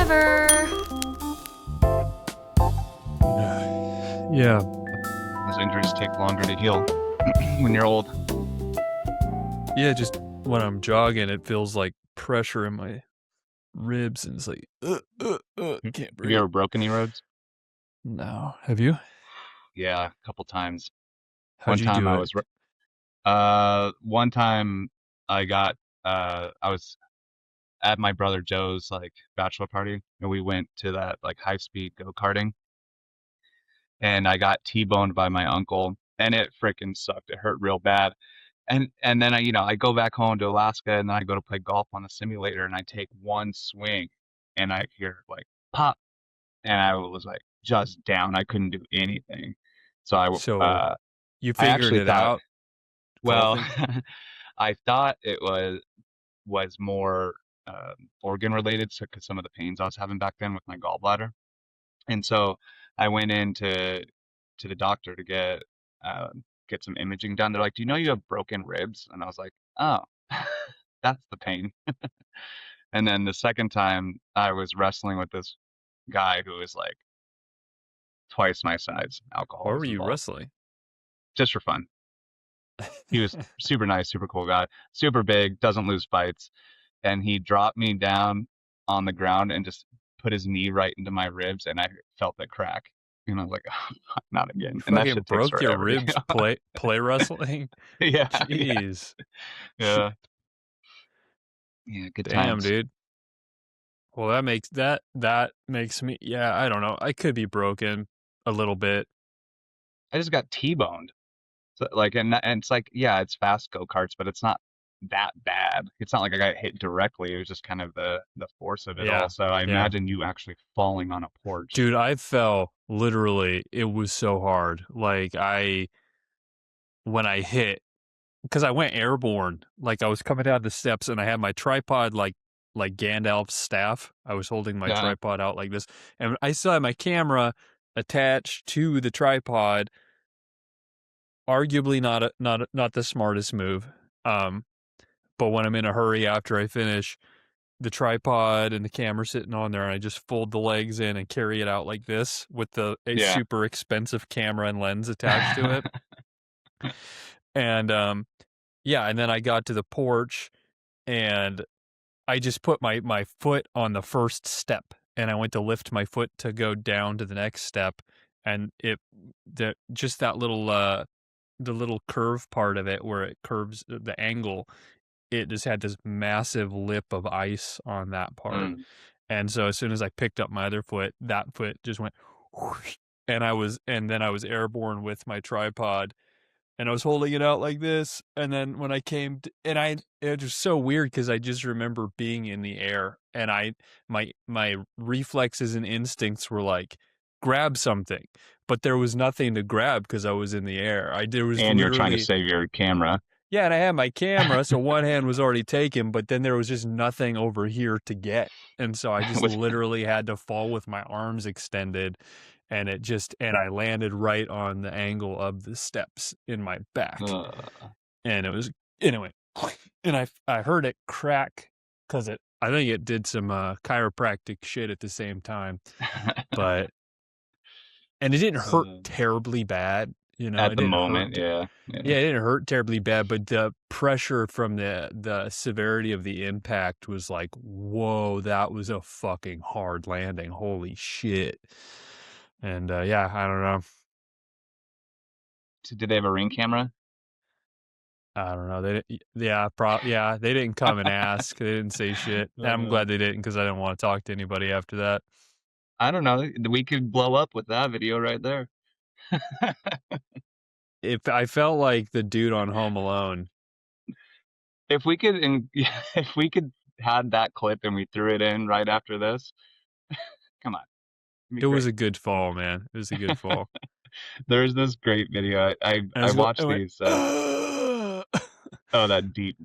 ever. Yeah. Those injuries take longer to heal when you're old. Yeah, just when I'm jogging, it feels like pressure in my ribs, and it's like, can't Have breathe. you ever broken any roads? No. Have you? Yeah, a couple times. How'd you do it? One time I was at my brother Joe's like bachelor party, and we went to that like high speed go-karting, and I got T-boned by my uncle, and it freaking sucked. It hurt real bad. And then I go back home to Alaska, and then I go to play golf on the simulator, and I take one swing, and I hear like pop, and I was like just down. I couldn't do anything. So So you I figured actually it thought, out well, golfing? I thought it was more organ related, so because some of the pains I was having back then with my gallbladder, and so I went in to the doctor to get some imaging done. They're like, "Do you know you have broken ribs?" And I was like, "Oh, that's the pain." And then the second time, I was wrestling with this guy who was like twice my size. Why Alcohol were was you involved, wrestling? just for fun. He was super nice, super cool guy, super big, doesn't lose fights. And he dropped me down on the ground and just put his knee right into my ribs, and I felt the crack. And I was like, oh, not again. You And that fucking shit takes broke your forever to ribs heal. play wrestling? Yeah, yeah, Jeez. yeah. Yeah, good Damn, times. dude. Well, that makes me, yeah, I don't know. I could be broken a little bit. I just got T-boned. So, like, and it's like, yeah, it's fast go-karts, but it's not that bad. It's not like I got hit directly. It was just kind of the force of it all. Yeah. So I Yeah. imagine you actually falling on a porch. Dude, I fell literally. It was so hard. Like when I hit, because I went airborne. Like I was coming down the steps and I had my tripod like Gandalf's staff. I was holding my Yeah. tripod out like this, and I still had my camera attached to the tripod. Arguably not the smartest move. But when I'm in a hurry after I finish, the tripod and the camera sitting on there, and I just fold the legs in and carry it out like this with a Yeah. super expensive camera and lens attached to it. And yeah, and then I got to the porch and I just put my foot on the first step, and I went to lift my foot to go down to the next step, and just that little the little curve part of it where it curves the angle, it just had this massive lip of ice on that part. Mm. And so as soon as I picked up my other foot, that foot just went whoosh, and then I was airborne with my tripod, and I was holding it out like this. And then when I came to, it was so weird because I just remember being in the air, and my reflexes and instincts were like, grab something, but there was nothing to grab because I was in the air. There was And you're trying to literally, save your camera. yeah, and I had my camera, so one hand was already taken, but then there was just nothing over here to get. And so I just With, literally had to fall with my arms extended, and I landed right on the angle of the steps in my back. And it was, anyway, and I heard it crack because I think it did some chiropractic shit at the same time, and it didn't hurt terribly bad. You know, at it the didn't moment, hurt. yeah. Yeah, it didn't hurt terribly bad, but the pressure from the severity of the impact was like, whoa, that was a fucking hard landing. Holy shit. And yeah, I don't know. So did they have a Ring camera? I don't know. They didn't come and ask. They didn't say shit. I'm glad they didn't because I didn't want to talk to anybody after that. I don't know. We could blow up with that video right there. If I felt like the dude on Home Alone. If we could, if we could had that clip and we threw it in right after this, come on. It was a good fall, man. It was a good fall. There's this great video. I watched these. Oh, that deep,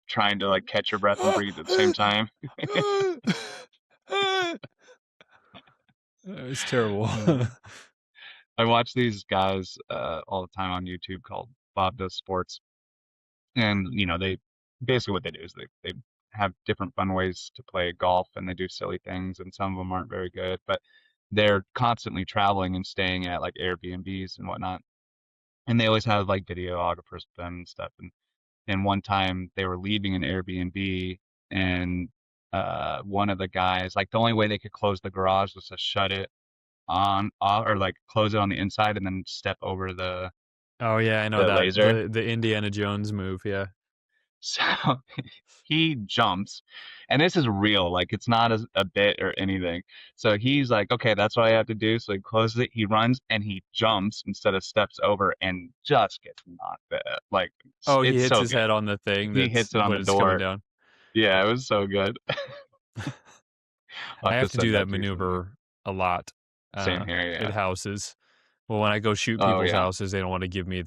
trying to like catch your breath and breathe at the same time. It's terrible. I watch these guys all the time on YouTube called Bob Does Sports, and they basically what they do is they have different fun ways to play golf, and they do silly things, and some of them aren't very good, but they're constantly traveling and staying at like Airbnbs and whatnot. And they always have like videographers with them and stuff. And one time they were leaving an Airbnb, and one of the guys, like the only way they could close the garage was to shut it on off, or like close it on the inside and then step over Oh yeah, I know the that laser. the Indiana Jones move. Yeah. So he jumps, and this is real, like it's not a bit or anything. So he's like, okay, that's what I have to do. So he closes it, he runs, and he jumps instead of steps over, and just gets knocked out. Like Oh, he it's hits so his good. head on the thing He that's hits it on when the it's coming door. down. Yeah, it was so good. I'll I have have to to do send that that to you someday. maneuver a lot Same here, at yeah. houses. Well, when I go shoot Oh people's yeah. houses, they don't want to give me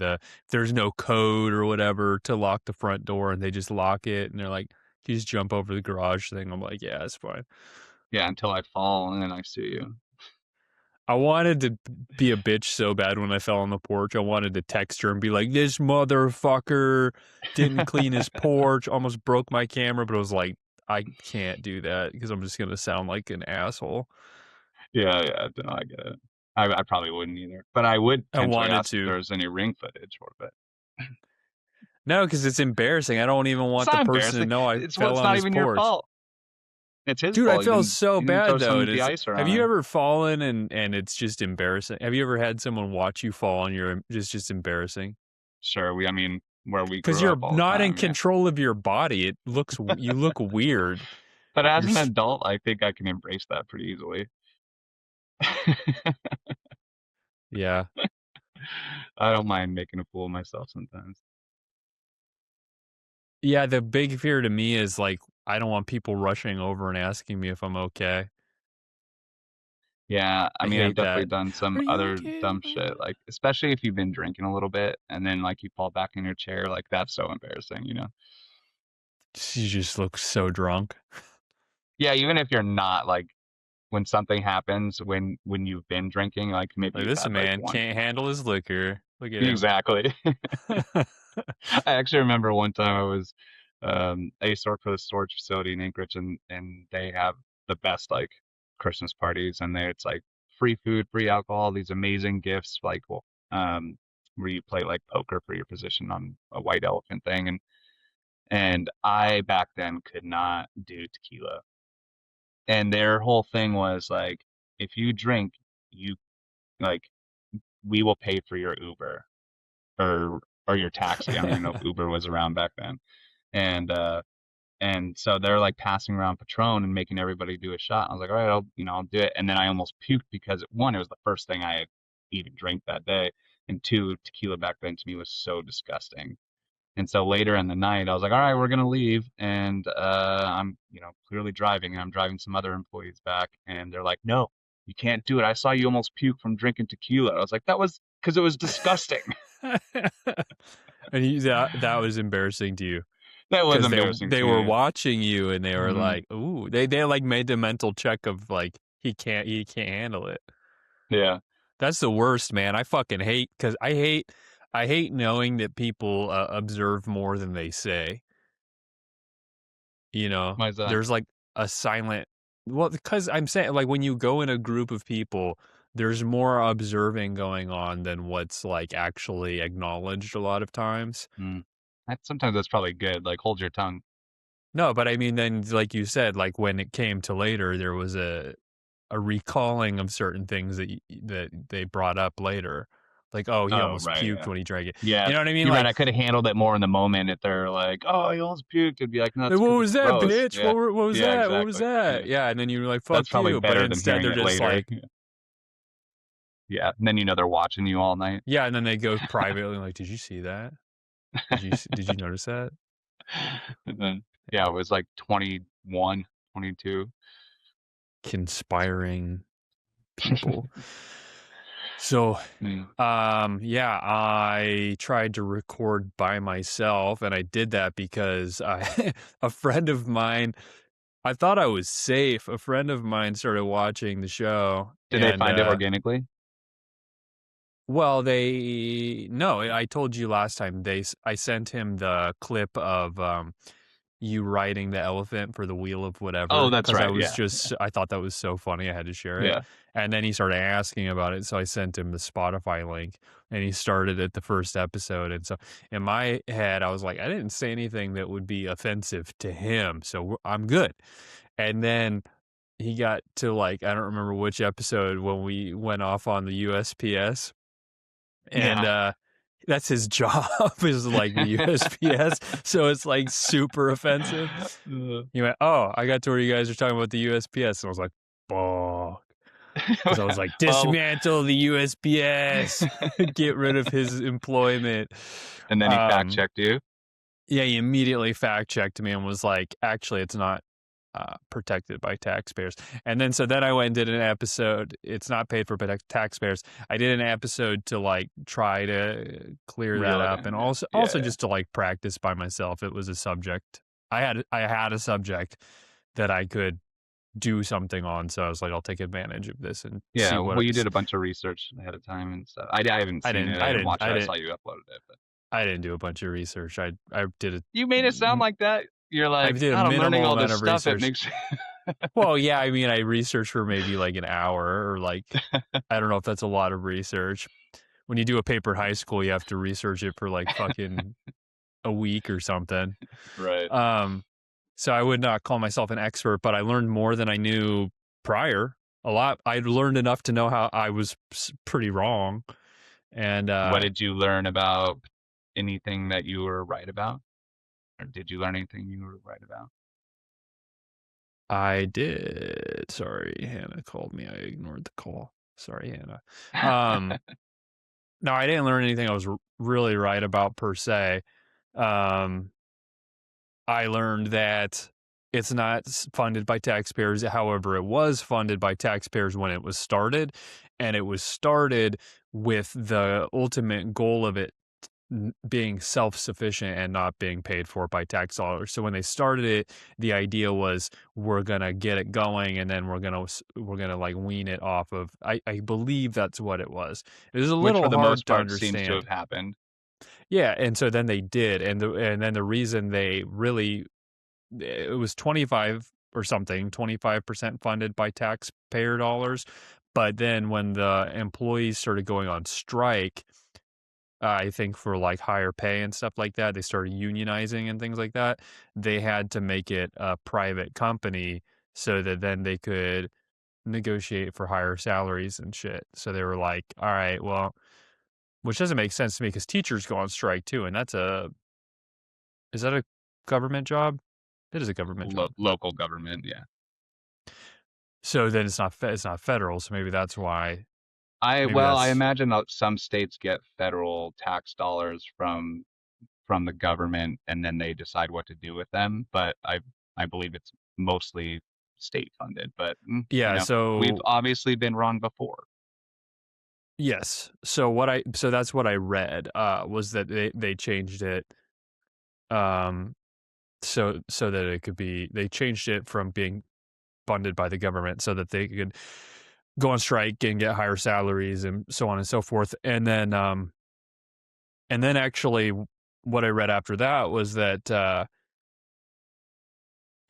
there's no code or whatever to lock the front door, and they just lock it, and they're like, you just jump over the garage thing. I'm like, yeah, it's fine. Yeah, until I fall and then I sue you. I wanted to be a bitch so bad when I fell on the porch. I wanted to text her and be like, this motherfucker didn't clean his porch, almost broke my camera, but I was like, I can't do that because I'm just going to sound like an asshole. Yeah, yeah, no, I get it. I probably wouldn't either, but I would I potentially wanted ask if to. there was any ring footage for it. No, because it's embarrassing. I don't even It's want the not person to embarrassing. know I It's well, fell it's on not his even your porch. fault. It's his Dude, I fault. felt so You didn't throw bad some though. de-icer Have on you it. ever fallen and it's just embarrassing? Have you ever had someone watch you fall and you're just embarrassing? Sure, I mean, where we Because grew up you're all the not in time, yeah. control of your body. You look weird. But as You're an adult, I think I can embrace that pretty easily. yeah. I don't mind making a fool of myself sometimes. Yeah, the big fear to me is like I don't want people rushing over and asking me if I'm okay. Yeah, I I mean, I've hate definitely that. done some Are you other okay? dumb shit, like especially if you've been drinking a little bit and then like you fall back in your chair, like that's so embarrassing, you know? You just look so drunk. Yeah, even if you're not, like when something happens when you've been drinking, like maybe Like you've this had like man one can't handle his liquor. Look at him. exactly. I actually remember one time I used to work for the storage facility in Anchorage, and they have the best like Christmas parties, and it's like free food, free alcohol, these amazing gifts, like well, where you play like poker for your position on a white elephant thing, and I back then could not do tequila, and their whole thing was like, if you drink, you like we will pay for your Uber or your taxi. I don't even know if Uber was around back then. And so they're like passing around Patron and making everybody do a shot. I was like, all right, I'll do it. And then I almost puked because one, it was the first thing I had even drank that day, and two, tequila back then to me was so disgusting. And so later in the night, I was like, all right, we're gonna leave, and I'm clearly driving, and I'm driving some other employees back, and they're like, no, you can't do it. I saw you almost puke from drinking tequila. I was like, that was because it was disgusting. And that was embarrassing to you That was because embarrassing to they were me. watching you and they were Hmm. like, "Ooh," they like made the mental check of like he can't handle it. Yeah. That's the worst, man. I fucking hate because I hate knowing that people observe more than they say. You know, Why is that? there's like a silent. Well, because I'm saying like when you go in a group of people, there's more observing going on than what's like actually acknowledged a lot of times. Mm. Sometimes that's probably good. Like, hold your tongue. No, but I mean, then like you said, like when it came to later, there was a recalling of certain things that they brought up later, like oh he Oh, almost right. puked Yeah. when he drank it. Yeah. You know what I mean? You're right. Like, I could have handled it more in the moment if they're like, oh, you almost puked. It'd be like, no, that's what because it's was that, gross. bitch? Yeah. What was Yeah, that? What was exactly. that? Yeah. Yeah, and then you're like That's fuck probably you, but better than instead hearing they're it just later. like Yeah. Yeah. And then they're watching you all night. yeah, and then they go privately like, did you see that? Did you notice that? And then, yeah, it was like 21, 22. Conspiring people. So Mm. yeah, I tried to record by myself, and I did that because a friend of mine, I thought I was safe. A friend of mine started watching the show, Did they and find it organically? well, no, I told you last time I sent him the clip of you riding the elephant for the wheel of Oh, whatever, that's because right. Yeah. I thought that was so funny. I had to share it. Yeah. And then he started asking about it. So I sent him the Spotify link and he started at the first episode. And so in my head, I was like, I didn't say anything that would be offensive to him. So I'm good. And then he got to like, I don't remember which episode when we went off on the USPS and, Yeah. that's his job is like the USPS. So it's like super offensive. He went, "Oh, I got to where you guys are talking about the USPS." And I was like, "Fuck." Because I was like, Well, dismantle the USPS, get rid of his employment. and then he fact Um, checked you. yeah, he immediately fact checked me and was like, actually, it's not protected by taxpayers. And then, so then I went and did an episode. It's not paid for by taxpayers. I did an episode to like try to clear that Reel it up, and in. Yeah. also Yeah. just to like practice by myself. It was a subject. I had a subject that I could do something on, so I was like, I'll take advantage of this and see Yeah. what Well, you it's. did a bunch of research ahead of time and stuff. I haven't seen it. I didn't watch it. I saw you uploaded it, but I didn't do a bunch of research. I did a you made it sound like that. You're I like, did a God, I'm learning minimal all amount this of stuff. It research. makes Well, yeah, I mean, I researched for maybe like an hour or like, I don't know if that's a lot of research. When you do a paper in high school, you have to research it for like fucking a week or something. right. Um, so I would not call myself an expert, but I learned more than I knew prior. A lot. I learned enough to know how I was pretty wrong. And What did you learn about anything that you were right about? Or did you learn anything you were right about? I did. Sorry, Hannah called me. I ignored the call. Sorry, Hannah. Um, no, I didn't learn anything I was really right about per se. Um, I learned that it's not funded by taxpayers. However, it was funded by taxpayers when it was started, and it was started with the ultimate goal of it being self-sufficient and not being paid for by tax dollars. So when they started it, the idea was we're gonna get it going, and then we're gonna like wean it off of. I believe that's what it was. It was a Which for little the hard most to part seems to understand. have happened. Yeah, and so then they did, and then the reason they really, it was 25 or something, 25% funded by taxpayer dollars. But then when the employees started going on strike, I think for like higher pay and stuff like that, they started unionizing and things like that. They had to make it a private company so that then they could negotiate for higher salaries and shit. So they were like, all right, well, which doesn't make sense to me because teachers go on strike too. And is that a government job? It is a government job. Local government, yeah. So then it's not federal. So maybe that's why. Maybe Well, I that's, imagine that some states get federal tax dollars from the government and then they decide what to do with them, but I believe it's mostly state funded, but yeah. we've So obviously been wrong before. yes. So that's what I read, was that they changed it. Um, so that it could be, they changed it from being funded by the government so that they could go on strike and get higher salaries and so on and so forth. And then actually what I read after that was that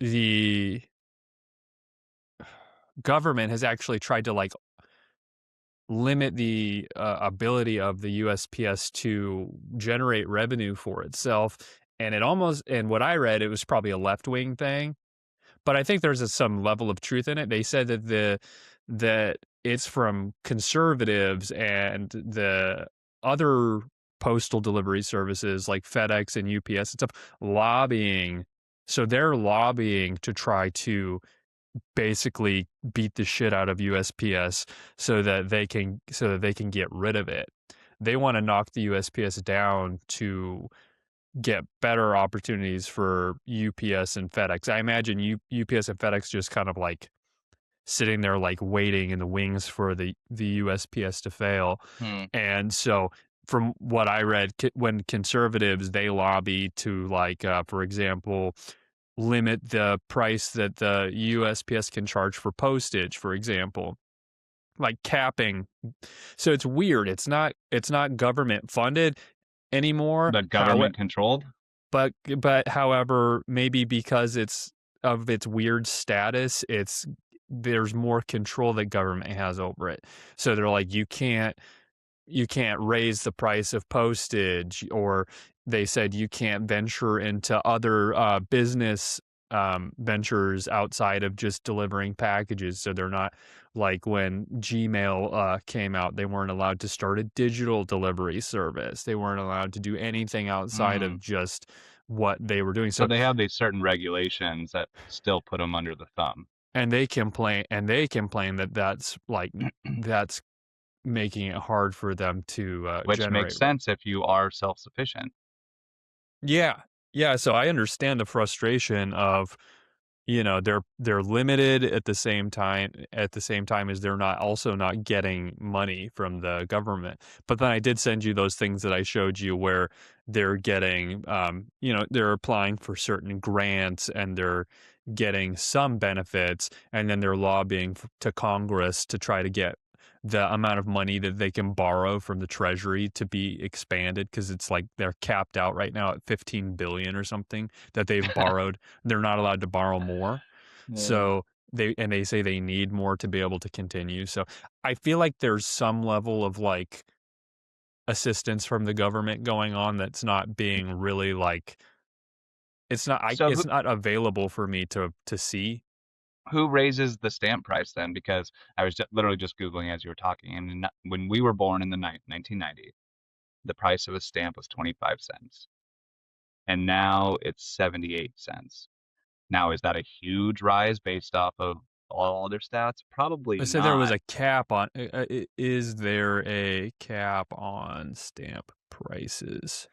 the government has actually tried to like limit the ability of the USPS to generate revenue for itself. And and what I read, it was probably a left wing thing, but I think there's some level of truth in it. They said that that it's from conservatives and the other postal delivery services like FedEx and UPS and stuff lobbying. So they're lobbying to try to basically beat the shit out of USPS so that they can get rid of it. They want to knock the USPS down to get better opportunities for UPS and FedEx. I imagine UPS and FedEx just kind of like sitting there like waiting in the wings for the USPS to fail. Hmm. And so from what I read, when conservatives they lobby to like for example limit the price that the USPS can charge for postage, for example, like capping. So it's weird. It's not government funded anymore. The government controlled? but however, maybe because it's of its weird status, there's more control that government has over it. So they're like, you can't raise the price of postage, or they said you can't venture into other business ventures outside of just delivering packages. So they're not like when Gmail came out, they weren't allowed to start a digital delivery service. They weren't allowed to do anything outside of Mm. just what they were doing. So So, they have these certain regulations that still put them under the thumb, and they complain that that's making it hard for them to which makes generate. sense if you are self-sufficient. Yeah. Yeah, so I understand the frustration of, they're limited at the same time as they're not getting money from the government. But then I did send you those things that I showed you where they're getting they're applying for certain grants and they're getting some benefits, and then they're lobbying to Congress to try to get the amount of money that they can borrow from the treasury to be expanded, because it's like they're capped out right now at 15 billion or something that they've borrowed. They're not allowed to borrow more. Yeah. So they say they need more to be able to continue. So I feel like there's some level of like assistance from the government going on that's not being really like, So it's not available for me to see. who raises the stamp price then? Because I was literally just Googling as you were talking, and when we were born in the 1990, the price of a stamp was 25 cents, and now it's 78 cents. Now, is that a huge rise based off of all other stats? Probably I said there was not. a cap on. Is there a cap on stamp prices?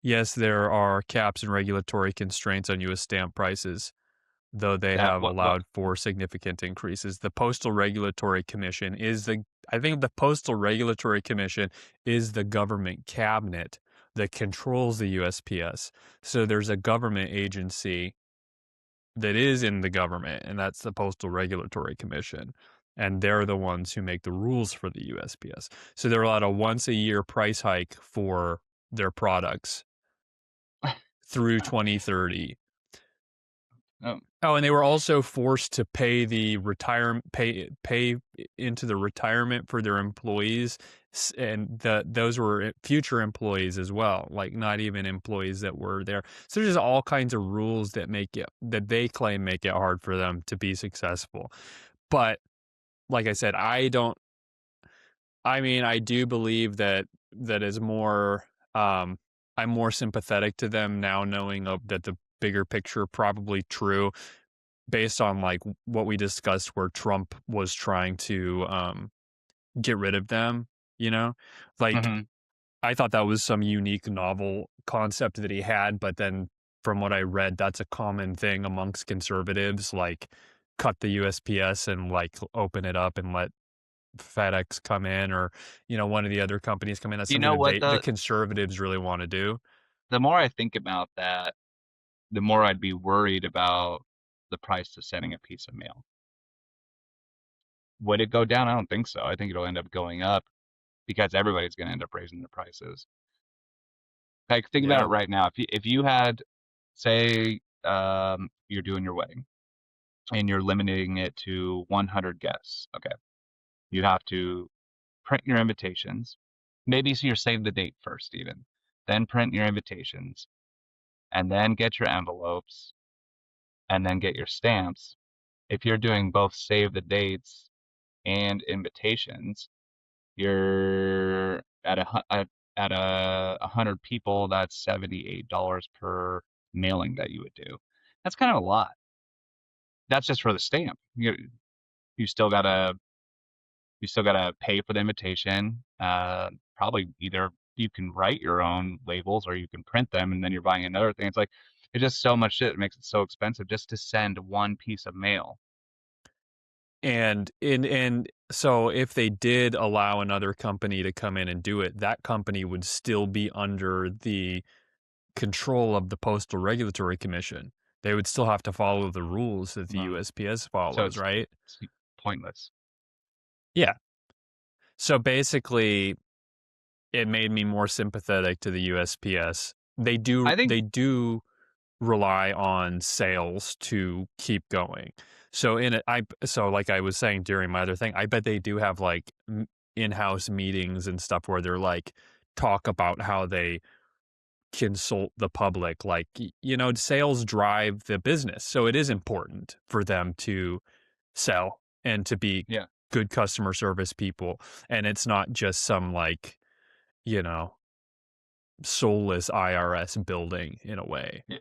Yes, there are caps and regulatory constraints on U.S. stamp prices, though they That have what allowed for significant increases. I think the Postal Regulatory Commission is the government cabinet that controls the USPS. So there's a government agency that is in the government, and that's the Postal Regulatory Commission. And they're the ones who make the rules for the USPS. So they're allowed a once a year price hike for their products through 2030. oh, Oh, and they were also forced to pay into the retirement for their employees, and those were future employees as well, like not even employees that were there. So there's just all kinds of rules that they claim make it hard for them to be successful. But like I said, I don't. I mean, I do believe that is more. I'm more sympathetic to them now, knowing that the bigger picture probably true, based on like what we discussed where Trump was trying to get rid of them, you know? Like hmm. I thought that was some unique novel concept that he had, but then from what I read, that's a common thing amongst conservatives, like cut the USPS and like open it up and let FedEx come in, or one of the other companies come in. That's You something know that what? the conservatives really want to do. The more I think about that, the more I'd be worried about the price of sending a piece of mail. Would it go down? I don't think so. I think it'll end up going up because everybody's going to end up raising their prices. Like, think about it Yeah. right now. If you had, say, you're doing your wedding and you're limiting it to 100 guests, okay, you have to print your invitations. Maybe so you're save the date first, even. Then print your invitations, and then get your envelopes, and then get your stamps. If you're doing both save the dates and invitations, you're at a 100 people. That's $78 per mailing that you would do. That's kind of a lot. That's just for the stamp. You still gotta you still gotta pay for the invitation. Probably either you can write your own labels or you can print them, and then you're buying another thing. It's like it's just so much shit. It makes it so expensive just to send one piece of mail. And so if they did allow another company to come in and do it, that company would still be under the control of the Postal Regulatory Commission. They would still have to follow the rules that the Uh, USPS so follows, right? it's pointless. Yeah. So basically, it made me more sympathetic to the USPS. I think They do rely on sales to keep going. So so like I was saying during my other thing, I bet they do have like in-house meetings and stuff where they're like talk about how they consult the public, like sales drive the business. So it is important for them to sell and to be yeah. good customer service people, and it's not just some like, you know, soulless IRS building in a way. Yeah.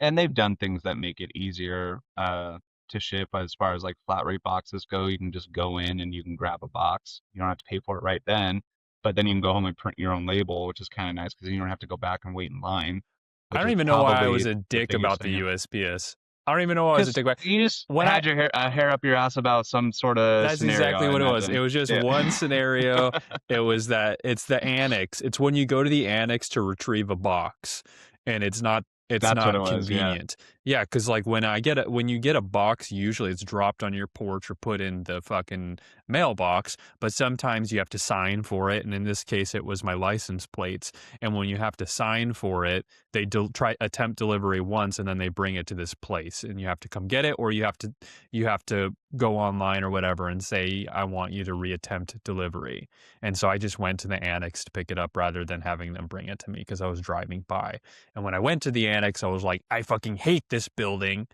And they've done things that make it easier to ship as far as like flat rate boxes go. You can just go in and you can grab a box. You don't have to pay for it right then, but then you can go home and print your own label, which is kind of nice because you don't have to go back and wait in line, I which don't is even know why I was probably a the dick biggest about the thing. USPS. I don't even know why I was a Because dick about you just when I had your hair up your ass about some sort of that's scenario, exactly I what it was. It imagine. was just Yeah. one scenario. It was that it's the annex. It's when you go to the annex to retrieve a box, and it's That's what it not was. Yeah. convenient. Yeah, because like when you get a box, usually it's dropped on your porch or put in the fucking mailbox. But sometimes you have to sign for it, and in this case, it was my license plates. And when you have to sign for it, they try attempt delivery once, and then they bring it to this place, and you have to come get it, or you have to go online or whatever and say, I want you to reattempt delivery. And so I just went to the annex to pick it up rather than having them bring it to me because I was driving by. And when I went to the annex, I was like, I fucking hate this building,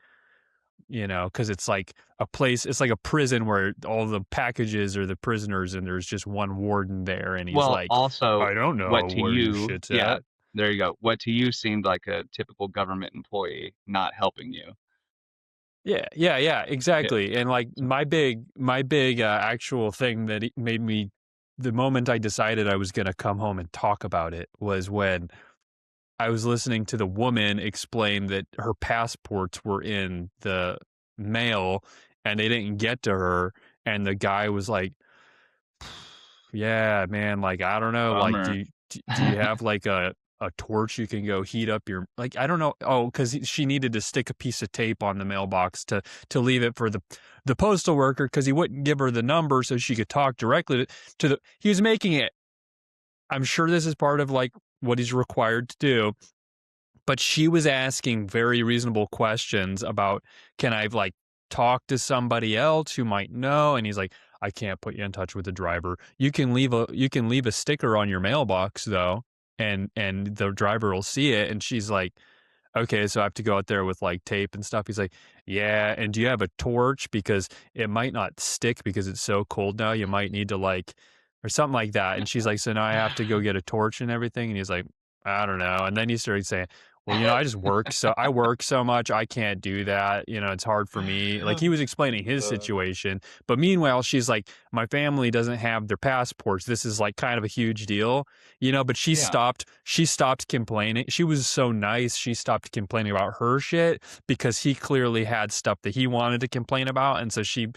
because it's like a place, it's like a prison where all the packages are the prisoners and there's just one warden there. And he's Well, like, also, I don't what know to where your you, shit's yeah, at. there you go. What to you seemed like a typical government employee not helping you. Yeah, yeah, yeah, Yeah. exactly. And like So, my big actual thing that made me the moment I decided I was going to come home and talk about it was when I was listening to the woman explain that her passports were in the mail and they didn't get to her, and the guy was like, yeah, man, like I don't know, like bummer. do you have like a torch you can go heat up your, like I don't know. Oh, because she needed to stick a piece of tape on the mailbox to leave it for the postal worker because he wouldn't give her the number so she could talk directly to the. He was making it. I'm sure this is part of like what he's required to do, but she was asking very reasonable questions about, can I like talk to somebody else who might know? And he's like, I can't put you in touch with the driver. You can leave a sticker on your mailbox though, and the driver will see it. And she's like, okay, so I have to go out there with like tape and stuff. He's like, yeah, and do you have a torch because it might not stick because it's so cold now. You might need to like or something like that. And she's like, so now I have to go get a torch and everything. And he's like, I don't know. And then he started saying, well, I work so much, I can't do that. It's hard for me. Like he was explaining his situation. But meanwhile, she's like, my family doesn't have their passports. This is like kind of a huge deal, but Yeah. she stopped complaining. She was so nice. She stopped complaining about her shit because he clearly had stuff that he wanted to complain about. And so she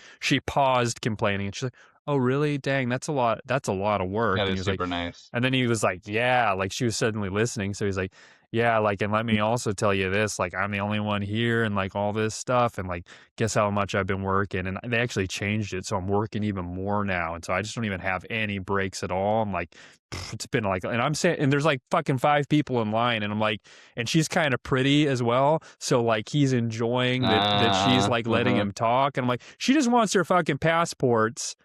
paused complaining and she's like, oh, really? Dang, that's a lot. That's a lot of work. That And he is was like, super nice. and then he was like, yeah, like she was suddenly listening. So he's like, yeah, like, and let me also tell you this, like, I'm the only one here and like all this stuff. And like, guess how much I've been working. And they actually changed it. So I'm working even more now. And so I just don't even have any breaks at all. I'm like, it's been like, and I'm saying, and there's like fucking 5 people in line. And I'm like, and she's kind of pretty as well. So like, he's enjoying that she's like letting Uh-huh. him talk. And I'm like, she just wants her fucking passports.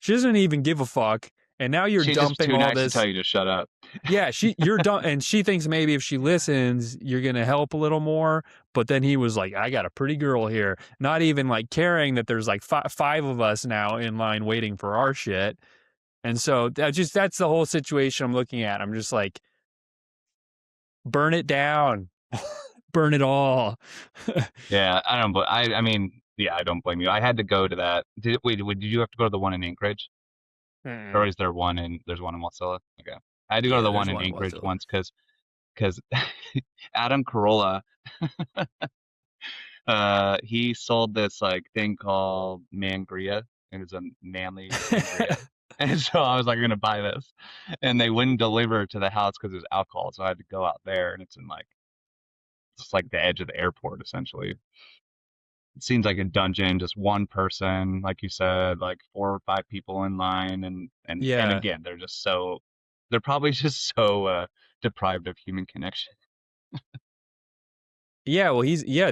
She doesn't even give a fuck. And now you're She's just dumping too all nice to this. tell you to shut up. Yeah, you're done, and she thinks maybe if she listens, you're gonna help a little more. But then he was like, "I got a pretty girl here," not even like caring that there's like five of us now in line waiting for our shit. And so that's the whole situation I'm looking at. I'm just like, burn it down, burn it all. Yeah, I don't. I mean, yeah, I don't blame you. I had to go to that. Did you have to go to the one in Anchorage, or Mm. is there one in? There's one in Wasilla. Okay, I had to go to Yeah, the there's one in one in Anchorage Wazilla. once because Adam Carolla, he sold this like thing called Mangria. It was a manly sangria. And so I was like, I'm gonna buy this, and they wouldn't deliver it to the house because it was alcohol. So I had to go out there, and it's in like it's like the edge of the airport essentially. It seems like a dungeon, just one person, like you said, like 4 or 5 people in line, and Yeah, again, they're just so. They're probably just so deprived of human connection. Yeah, well,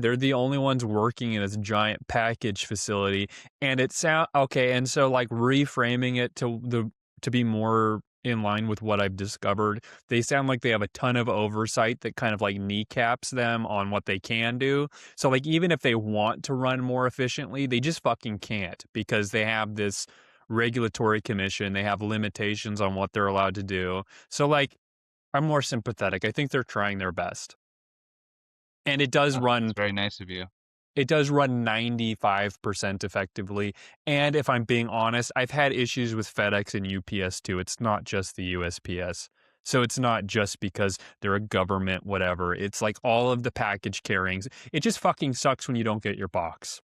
they're the only ones working in this giant package facility, and it sound okay. And so, like reframing it to be more in line with what I've discovered, they sound like they have a ton of oversight that kind of like kneecaps them on what they can do. So, like, even if they want to run more efficiently, they just fucking can't because they have this regulatory commission. They have limitations on what they're allowed to do. So, like, I'm more sympathetic. I think they're trying their best, and It's very nice of you. it does run 95% effectively. And if I'm being honest, I've had issues with FedEx and UPS too. It's not just the USPS. So it's not just because they're a government, whatever. It's like all of the package carryings. It just fucking sucks when you don't get your box.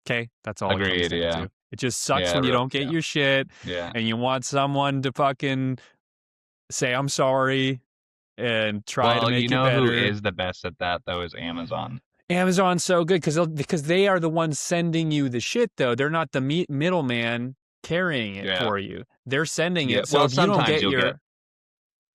Okay? That's all it comes Agreed. down Yeah. to. It just sucks Yeah. when you don't get Yeah. your shit Yeah. and you want someone to fucking say, I'm sorry and try to Well, you make it know who better. is the best at that though is Amazon. Amazon's so good because they are the ones sending you the shit though. They're not the middleman carrying it Yeah. for you. They're sending Yeah. it. So Well, if you don't sometimes get you'll get your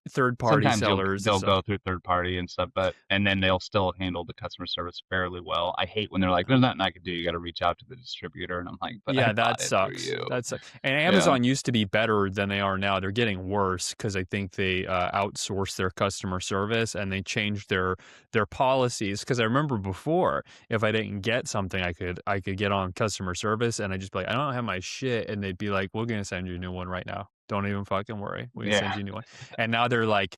third party sometimes sellers and they'll stuff. go through third party and stuff, but and then they'll still handle the customer service fairly well. I hate when they're like, "There's nothing I can do. You got to reach out to the distributor," and I'm like, "But I Yeah, that bought it through sucks. you." That sucks. And Yeah. Amazon used to be better than they are now. They're getting worse because I think they outsourced their customer service and they changed their policies. Because I remember before, if I didn't get something, I could get on customer service and I just be like, I don't have my shit, and they'd be like, we're gonna send you a new one right now. Don't even fucking worry. We're gonna send Yeah. you a new one. And now they're like,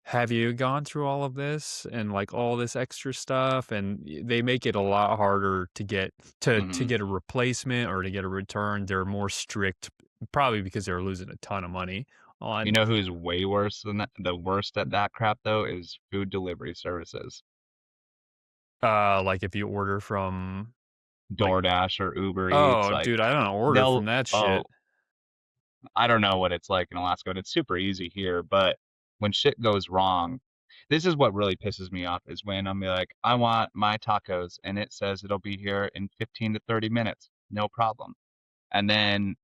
have you gone through all of this and like all this extra stuff, and they make it a lot harder to get to Hmm. get a replacement or to get a return. They're more strict, probably because they're losing a ton of money You on know who's way worse than that? The worst at that crap though is food delivery services. like if you order from like, DoorDash or Uber Eats, oh like dude, I don't order they'll from that oh, shit. I don't know what it's like in Alaska, but it's super easy here. But when shit goes wrong, this is what really pisses me off is when I'm like, I want my tacos and it says it'll be here in 15 to 30 minutes. No problem. And then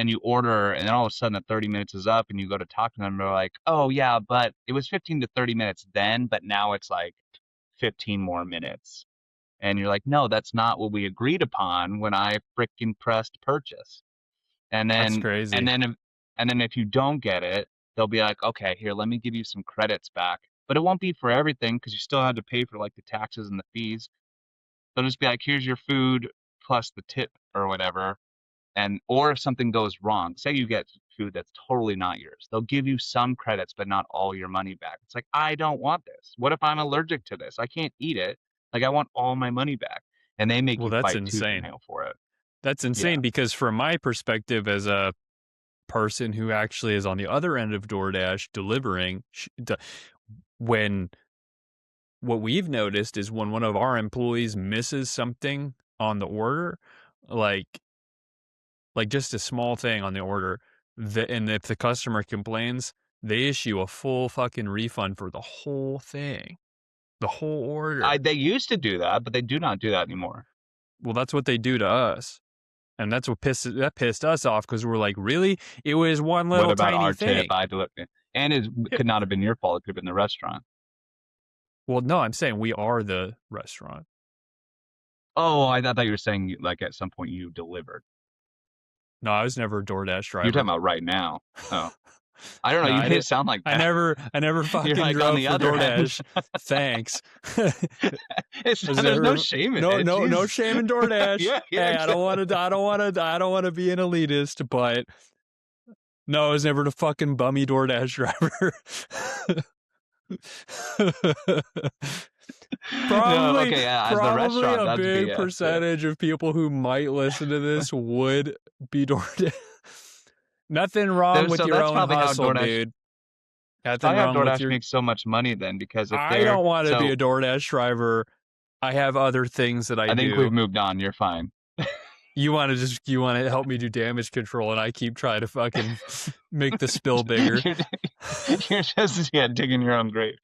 you order and then all of a sudden the 30 minutes is up and you go to talk to them and they're like, "Oh yeah, but it was 15 to 30 minutes then, but now it's like 15 more minutes." And you're like, "No, that's not what we agreed upon when I freaking pressed purchase." And That's then and crazy. then if you don't get it, they'll be like, "Okay, here, let me give you some credits back." But it won't be for everything because you still had to pay for like the taxes and the fees. They'll just be like, "Here's your food plus the tip or whatever." And or if something goes wrong, say you get food that's totally not yours, they'll give you some credits but not all your money back. It's like, I don't want this. What if I'm allergic to this? I can't eat it. Like I want all my money back. And they make Well, you that's fight tooth and insane. nail for it. That's Yeah. insane because from my perspective as a person who actually is on the other end of DoorDash delivering, when what we've noticed is when one of our employees misses something on the order, like just a small thing on the order, and if the customer complains, they issue a full fucking refund for the whole thing, the whole order. They used to do that, but they do not do that anymore. Well, that's what they do to us. And that's what pissed us off because we're like, really? It was one What little about tiny our tip? thing. I do it. And it could not have been your fault. It could have been the restaurant. Well, no, I'm saying we are the restaurant. Oh, I thought you were saying like at some point you delivered. No, I was never a DoorDash You're talking driver. about right now. Oh, I don't know. No, You I made it didn't. sound like I that. never, I never You're fucking like on drove the for other end. DoorDash. Thanks. I was There's no never, shame in no, it. no, no Jesus. shame in DoorDash. Yeah, yeah, Hey, exactly. I don't want to be an elitist, but no, I was never the fucking bummy DoorDash driver. No, Probably, okay, yeah. As the probably restaurant, a that's big BS. Yeah. percentage of people who might listen to this would be DoorDash. Nothing wrong with So your that's own probably how hustle, DoorDash. dude. It's Nothing probably how wrong with DoorDash your. makes so much money then, because if I they're don't want to be so, a DoorDash driver. I have other things that I I think we've do. moved on. You're fine. You want to help me do damage control, and I keep trying to fucking make the spill bigger. you're, you're just digging your own grave.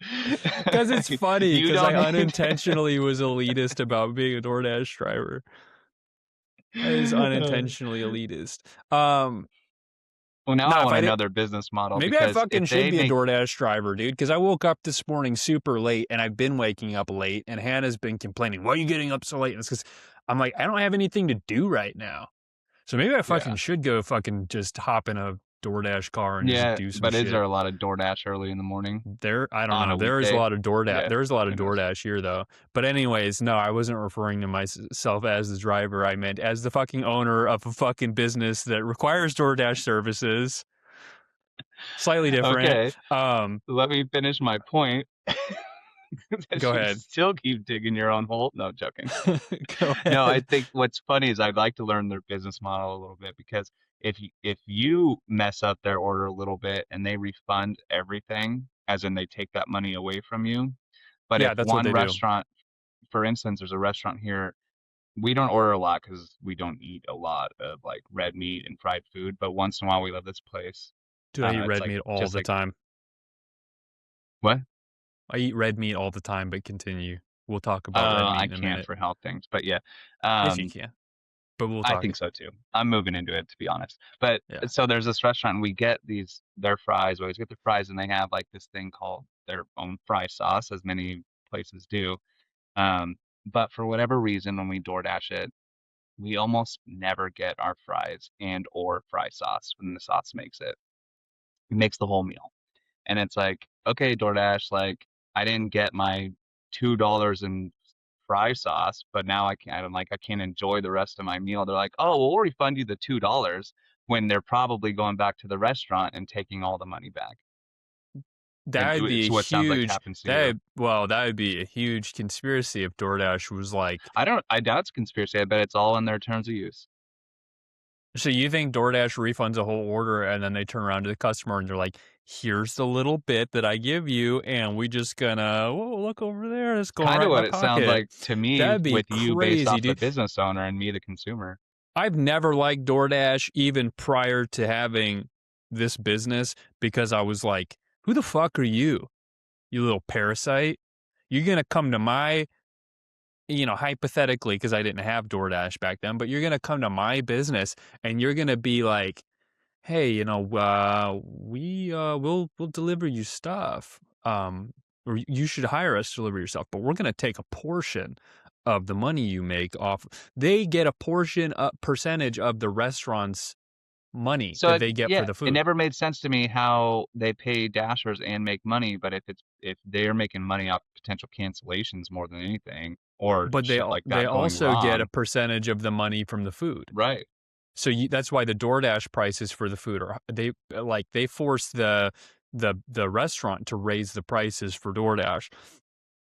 Because it's funny, You because I don't need. unintentionally was elitist about being a DoorDash driver. I was unintentionally elitist. Well, now I Now, if want I to did, know their business model maybe I because fucking if should they be a make, DoorDash driver, dude, because I woke up this morning super late and I've been waking up late and Hannah's been complaining, why are you getting up so late? And it's because I'm like, I don't have anything to do right now. So maybe I yeah, fucking should go fucking just hop in a DoorDash car and just yeah, do some but is shit. there a lot of DoorDash early in the morning I don't on know. a There is a weekday? lot of DoorDash. Yeah, There's a lot of who knows? DoorDash here though. But anyways, no, I wasn't referring to myself as the driver. I meant as the fucking owner of a fucking business that requires DoorDash services. Slightly different. Okay, let me finish my point. That Go you ahead. still keep digging your own hole. No, joking. Go No, I ahead. think what's funny is I'd like to learn their business model a little bit because if you mess up their order a little bit and they refund everything, as in they take that money away from you. But if Yeah, that's what one they do. restaurant, for instance, there's a restaurant here, we don't order a lot because we don't eat a lot of like red meat and fried food. But once in a while, we love this place. Dude, I eat It's red like meat all just the like time. what? I eat red meat all the time, but continue. We'll talk about red meat I in a can't minute. for health things, but yeah. If you Um, can. But we'll I talk. think so too. I'm moving into it to be honest. But Yeah. so there's this restaurant and we get their fries. We always get the fries and they have like this thing called their own fry sauce, as many places do. Um, but for whatever reason, when we DoorDash it, we almost never get our fries and or fry sauce when the sauce makes it. It makes the whole meal. And it's like, okay, DoorDash, like I didn't get my $2 in fry sauce, but now I'm like I can't enjoy the rest of my meal. They're like, oh, well, we'll refund you the $2 when they're probably going back to the restaurant and taking all the money back. And That would be a it's what sounds like huge happens to you. that would be a huge conspiracy if DoorDash was like, I doubt it's conspiracy. I bet it's all in their terms of use. so you think DoorDash refunds a whole order and then they turn around to the customer and they're like, here's the little bit that I give you and we just gonna, whoa, look over there, it's going Kind right of in my what it sounds pocket. like to me That'd be with you based crazy, off the dude. business owner and me the consumer. I've never liked DoorDash even prior to having this business because I was like, who the fuck are you? You little parasite. You're going to come to my, hypothetically, because I didn't have DoorDash back then, but you're going to come to my business and you're going to be like, hey, we'll deliver you stuff. Or you should hire us to deliver your stuff, but we're going to take a portion of the money you make off. They get a percentage of the restaurant's money So that they get for yeah, the it food. never made sense to me how they pay dashers and make money, but if they're making money off potential cancellations more than anything, or But shit like they that going also get a wrong, percentage of the money from the food. right? So that's why the DoorDash prices for the food are they force the restaurant to raise the prices for DoorDash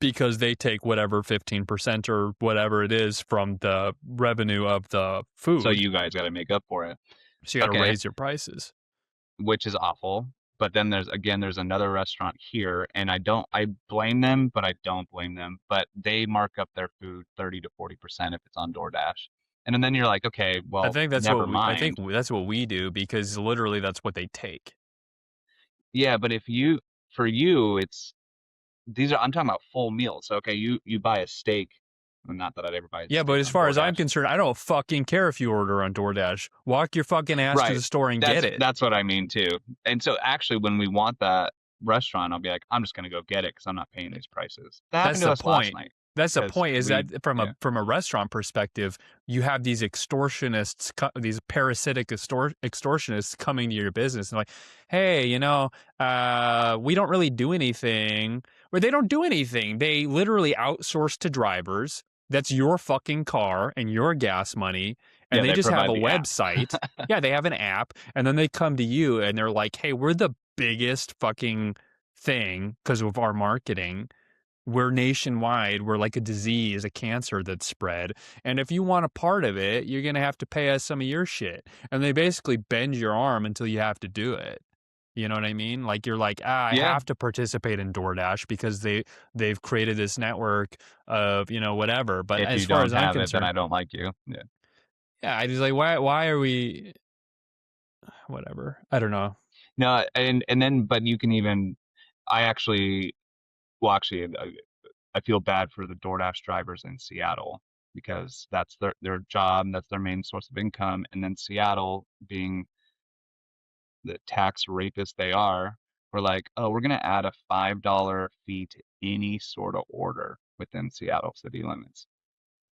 because they take whatever 15% or whatever it is from the revenue of the So food. you guys got to make up for it. So you got to Okay, raise your prices. which is awful. But then there's another restaurant here, and I blame them, but I don't blame them. But they mark up their food 30 to 40% if it's on DoorDash. And then you're like, okay, well, never I think mind. that's what we do because literally that's what they take. Yeah, but for you, I'm talking about full meals. So, okay, you buy a steak. Well, not that I'd ever buy a Yeah, steak but as on far as I'm DoorDash. concerned, I don't fucking care if you order on DoorDash. Walk your fucking ass to Right. the store and get it. That's what I mean too. And so actually when we want that restaurant, I'll be like, I'm just gonna go get it because I'm not paying these prices. That happened That's to the us last point. night That's the because point is that we yeah. from a restaurant perspective, you have these extortionists, these parasitic extortionists coming to your business and like, hey, we don't really do anything, or they don't do anything. They literally outsource to drivers. That's your fucking car and your gas money, and Yeah, they they just have a provide the app. website. Yeah, they have an app, and then they come to you and they're like, hey, we're the biggest fucking thing because of our marketing. We're nationwide. We're like a disease, a cancer that's spread. And if you want a part of it, you're going to have to pay us some of your shit. And they basically bend your arm until you have to do it. You know what I mean? Like you're like, I Yeah. have to participate in DoorDash because they've created this network of, whatever. But If as you far don't as I'm have it, then concerned, I don't like you. Yeah. yeah, I just like why are we whatever? I don't know. No, and then but you can even I actually well actually I feel bad for the DoorDash drivers in Seattle because that's their job, that's their main source of income, and then Seattle being the tax rapists they are, were like, oh, we're gonna add a $5 fee to any sort of order within Seattle city limits.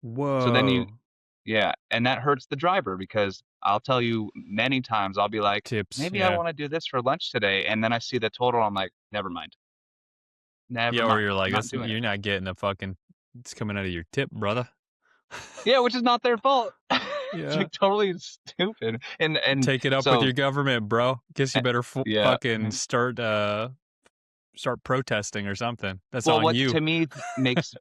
So then you, Whoa. yeah, and that hurts the driver because I'll tell you many times I'll be like, Tips, maybe I yeah. want to do this for lunch today, and then I see the total, I'm like, never Yeah, or mind, you're like, I'm not that's doing it. you're not getting a fucking it's coming out of your tip, brother. Yeah, which is not their fault. It's Yeah. like totally stupid. And Take it up with so your government, bro. Guess you uh, better yeah. fucking start protesting or something. That's Well, on what you. to me makes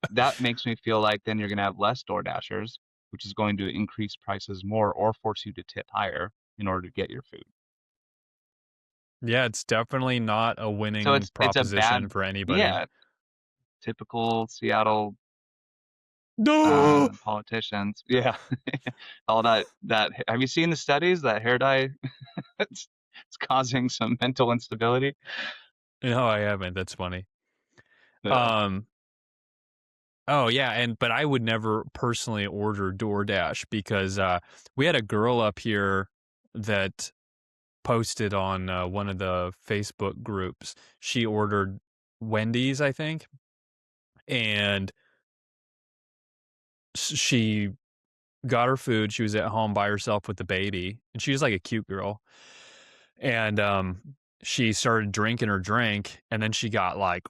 me feel like then you're gonna have less Door Dashers, which is going to increase prices more or force you to tip higher in order to get your food. Yeah, it's definitely not a So winning it's a proposition bad, for anybody. yeah, typical Seattle No. politicians. Yeah, all that. Have you seen the studies that hair dye it's causing some mental instability? No, I haven't. That's funny. Yeah. Um, oh yeah, but I would never personally order DoorDash because we had a girl up here that posted on one of the Facebook groups. She ordered Wendy's, I think, and she got her food. She was at home by herself with the baby, and she was like a cute girl. And she started drinking her drink, and then she got like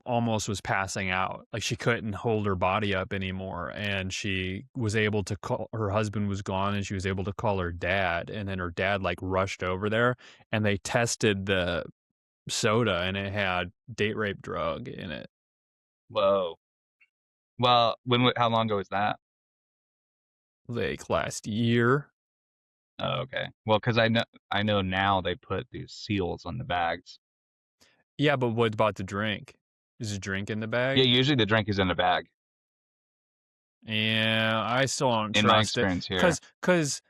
almost was passing out. Like she couldn't hold her body up anymore, and she was able to call. Her husband was gone, and she was able to call her dad. And then her dad like rushed over there, and they tested the soda, and it had date rape drug in it. Whoa. Well, how long ago was that? Like last year. Oh, okay. Well, because I know now they put these seals on the bags. Yeah, but what about the drink? Is a drink in the Yeah, bag? usually the drink is in a bag, Yeah, I still don't in my trust it. experience here. Cause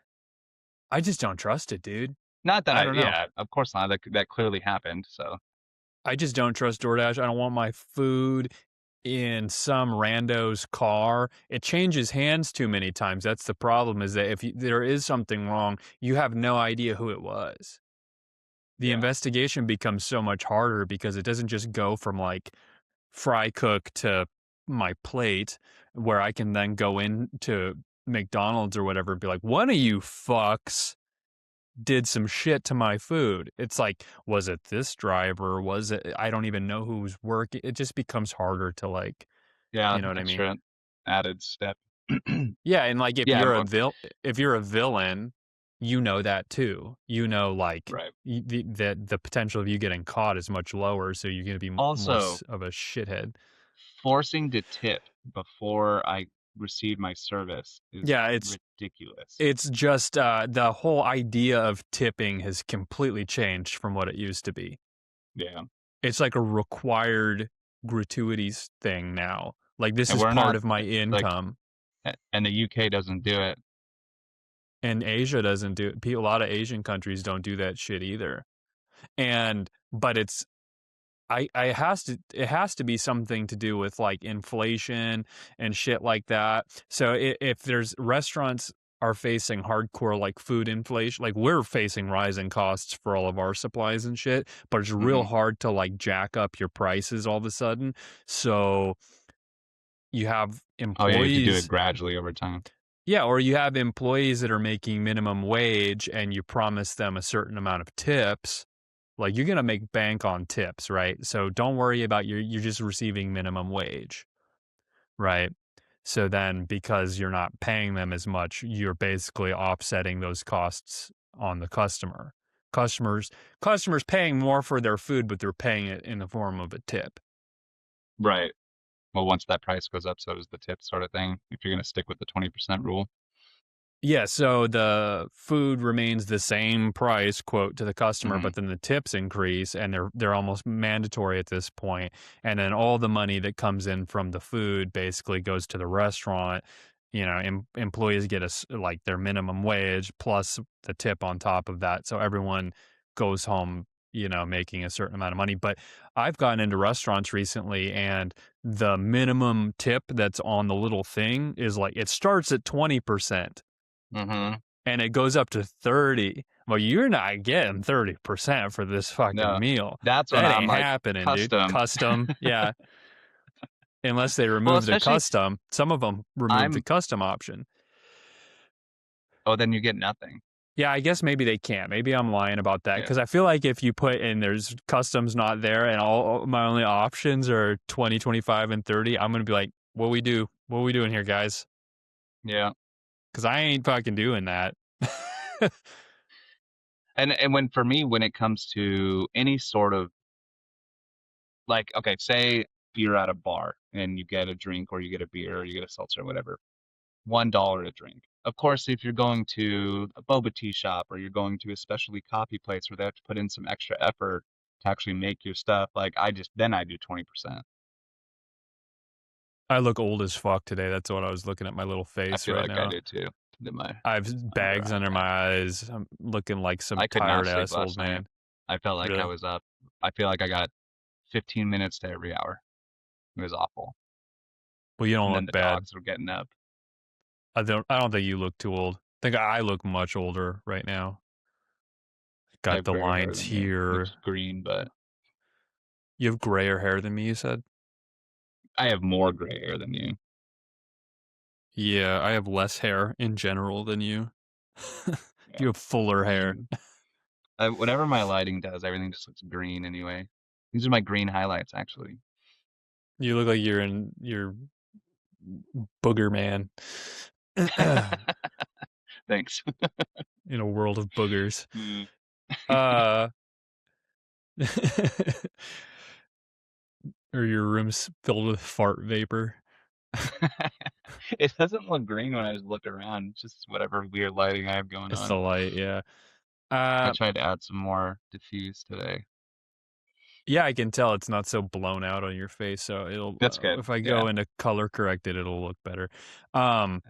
I just don't trust it, dude. Not that I don't know. yeah, of course not. That clearly happened. So I just don't trust DoorDash. I don't want my food in some rando's car. It changes hands too many times. That's the problem, is that if there is something wrong, you have no idea who it was. The yeah, investigation becomes so much harder because it doesn't just go from like fry cook to my plate where I can then go into McDonald's or whatever and be like, one of you fucks did some shit to my food. It's like, was it this driver? Was it, I don't even know who was working. It just becomes harder to like, yeah, you know what I mean? extra added step. Yeah. And like, Yeah, if you're a villain, you know that too. You know, like right. the potential of you getting caught is much lower. So you're going to be more Also, of a shithead. forcing to tip before I receive my service is Yeah. ridiculous. It's just the whole idea of tipping has completely changed from what it used to be. Yeah, It's like a required gratuities thing now. Like this and is we're part not of my like, income. and the UK doesn't do it. And Asia doesn't do it. A lot of Asian countries don't do that shit either. But it's it has to be something to do with like inflation and shit like that. So if there's restaurants are facing hardcore like food inflation, like we're facing rising costs for all of our supplies and shit, but it's real Hmm. hard to like jack up your prices all of a sudden. So you have Oh yeah, you have to do it employees, gradually over time. yeah, or you have employees that are making minimum wage and you promise them a certain amount of tips. Like you're gonna make bank on tips, right? So don't worry about you're just receiving minimum wage, right? So then because you're not paying them as much, you're basically offsetting those costs on the customer. Customers customers paying more for their food, but they're paying it in the form of a tip. Right. Well, once that price goes up, so does the tip sort of thing. If you're gonna stick with the 20% rule. Yeah, so the food remains the same price, quote, to the customer, Hmm. but then the tips increase and they're almost mandatory at this point. And then all the money that comes in from the food basically goes to the restaurant. You know, employees get like their minimum wage plus the tip on top of that. So everyone goes home, you know, making a certain amount of money. But I've gotten into restaurants recently and the minimum tip that's on the little thing is like it starts at 20% Hmm. and it goes up to 30. well, you're not getting 30% for this fucking No, meal. that's when That I'm ain't like, happening, dude. custom. Custom, yeah. Unless they Well, remove the especially custom. Some of them remove the I'm. custom option. Oh, then you get nothing. Yeah, I guess maybe they can't. Maybe I'm lying about that Yeah. because I feel like if you put in there's customs not there and all my only options are 20, 25, and 30, I'm gonna be like, what we do? What we doing here, guys? Yeah. Because I ain't fucking doing that. And when for me, when it comes to any sort of like, okay, say you're at a bar and you get a drink or you get a beer or you get a seltzer or whatever, $1 a drink. Of course, if you're going to a boba tea shop or you're going to a specialty coffee place where they have to put in some extra effort to actually make your stuff, like I do 20%. I look old as fuck today. That's what I was looking at my little I face feel right like I now. do too. Did my I have bags under my eyes. I'm looking like some I could not tired sleep ass old last night. man. I felt like I Really? was up. I feel like I got 15 minutes to every hour. It was awful. Well, you don't And then look the bad. dogs were getting up. I don't think you look too old. I think I look much older right now. I Got have the grayer hair lines than you, which here. is green, but You have grayer hair than me, you said? I have more gray hair than you. Yeah, I have less hair in general than you. Yeah. You have fuller I hair. mean, whatever my lighting does, everything just looks green anyway. These are my green highlights, actually. You look like you're in your booger man. Thanks. In a world of boogers. Mm. Uh or your room's filled with fart vapor. It doesn't look green when I just look around. It's just whatever weird lighting I have going It's the on. light, yeah. I Uh tried to add some more diffuse today. yeah, I can tell it's not so blown out on your face, so it'll That's good. if I Yeah. go into color corrected, it'll look better. Um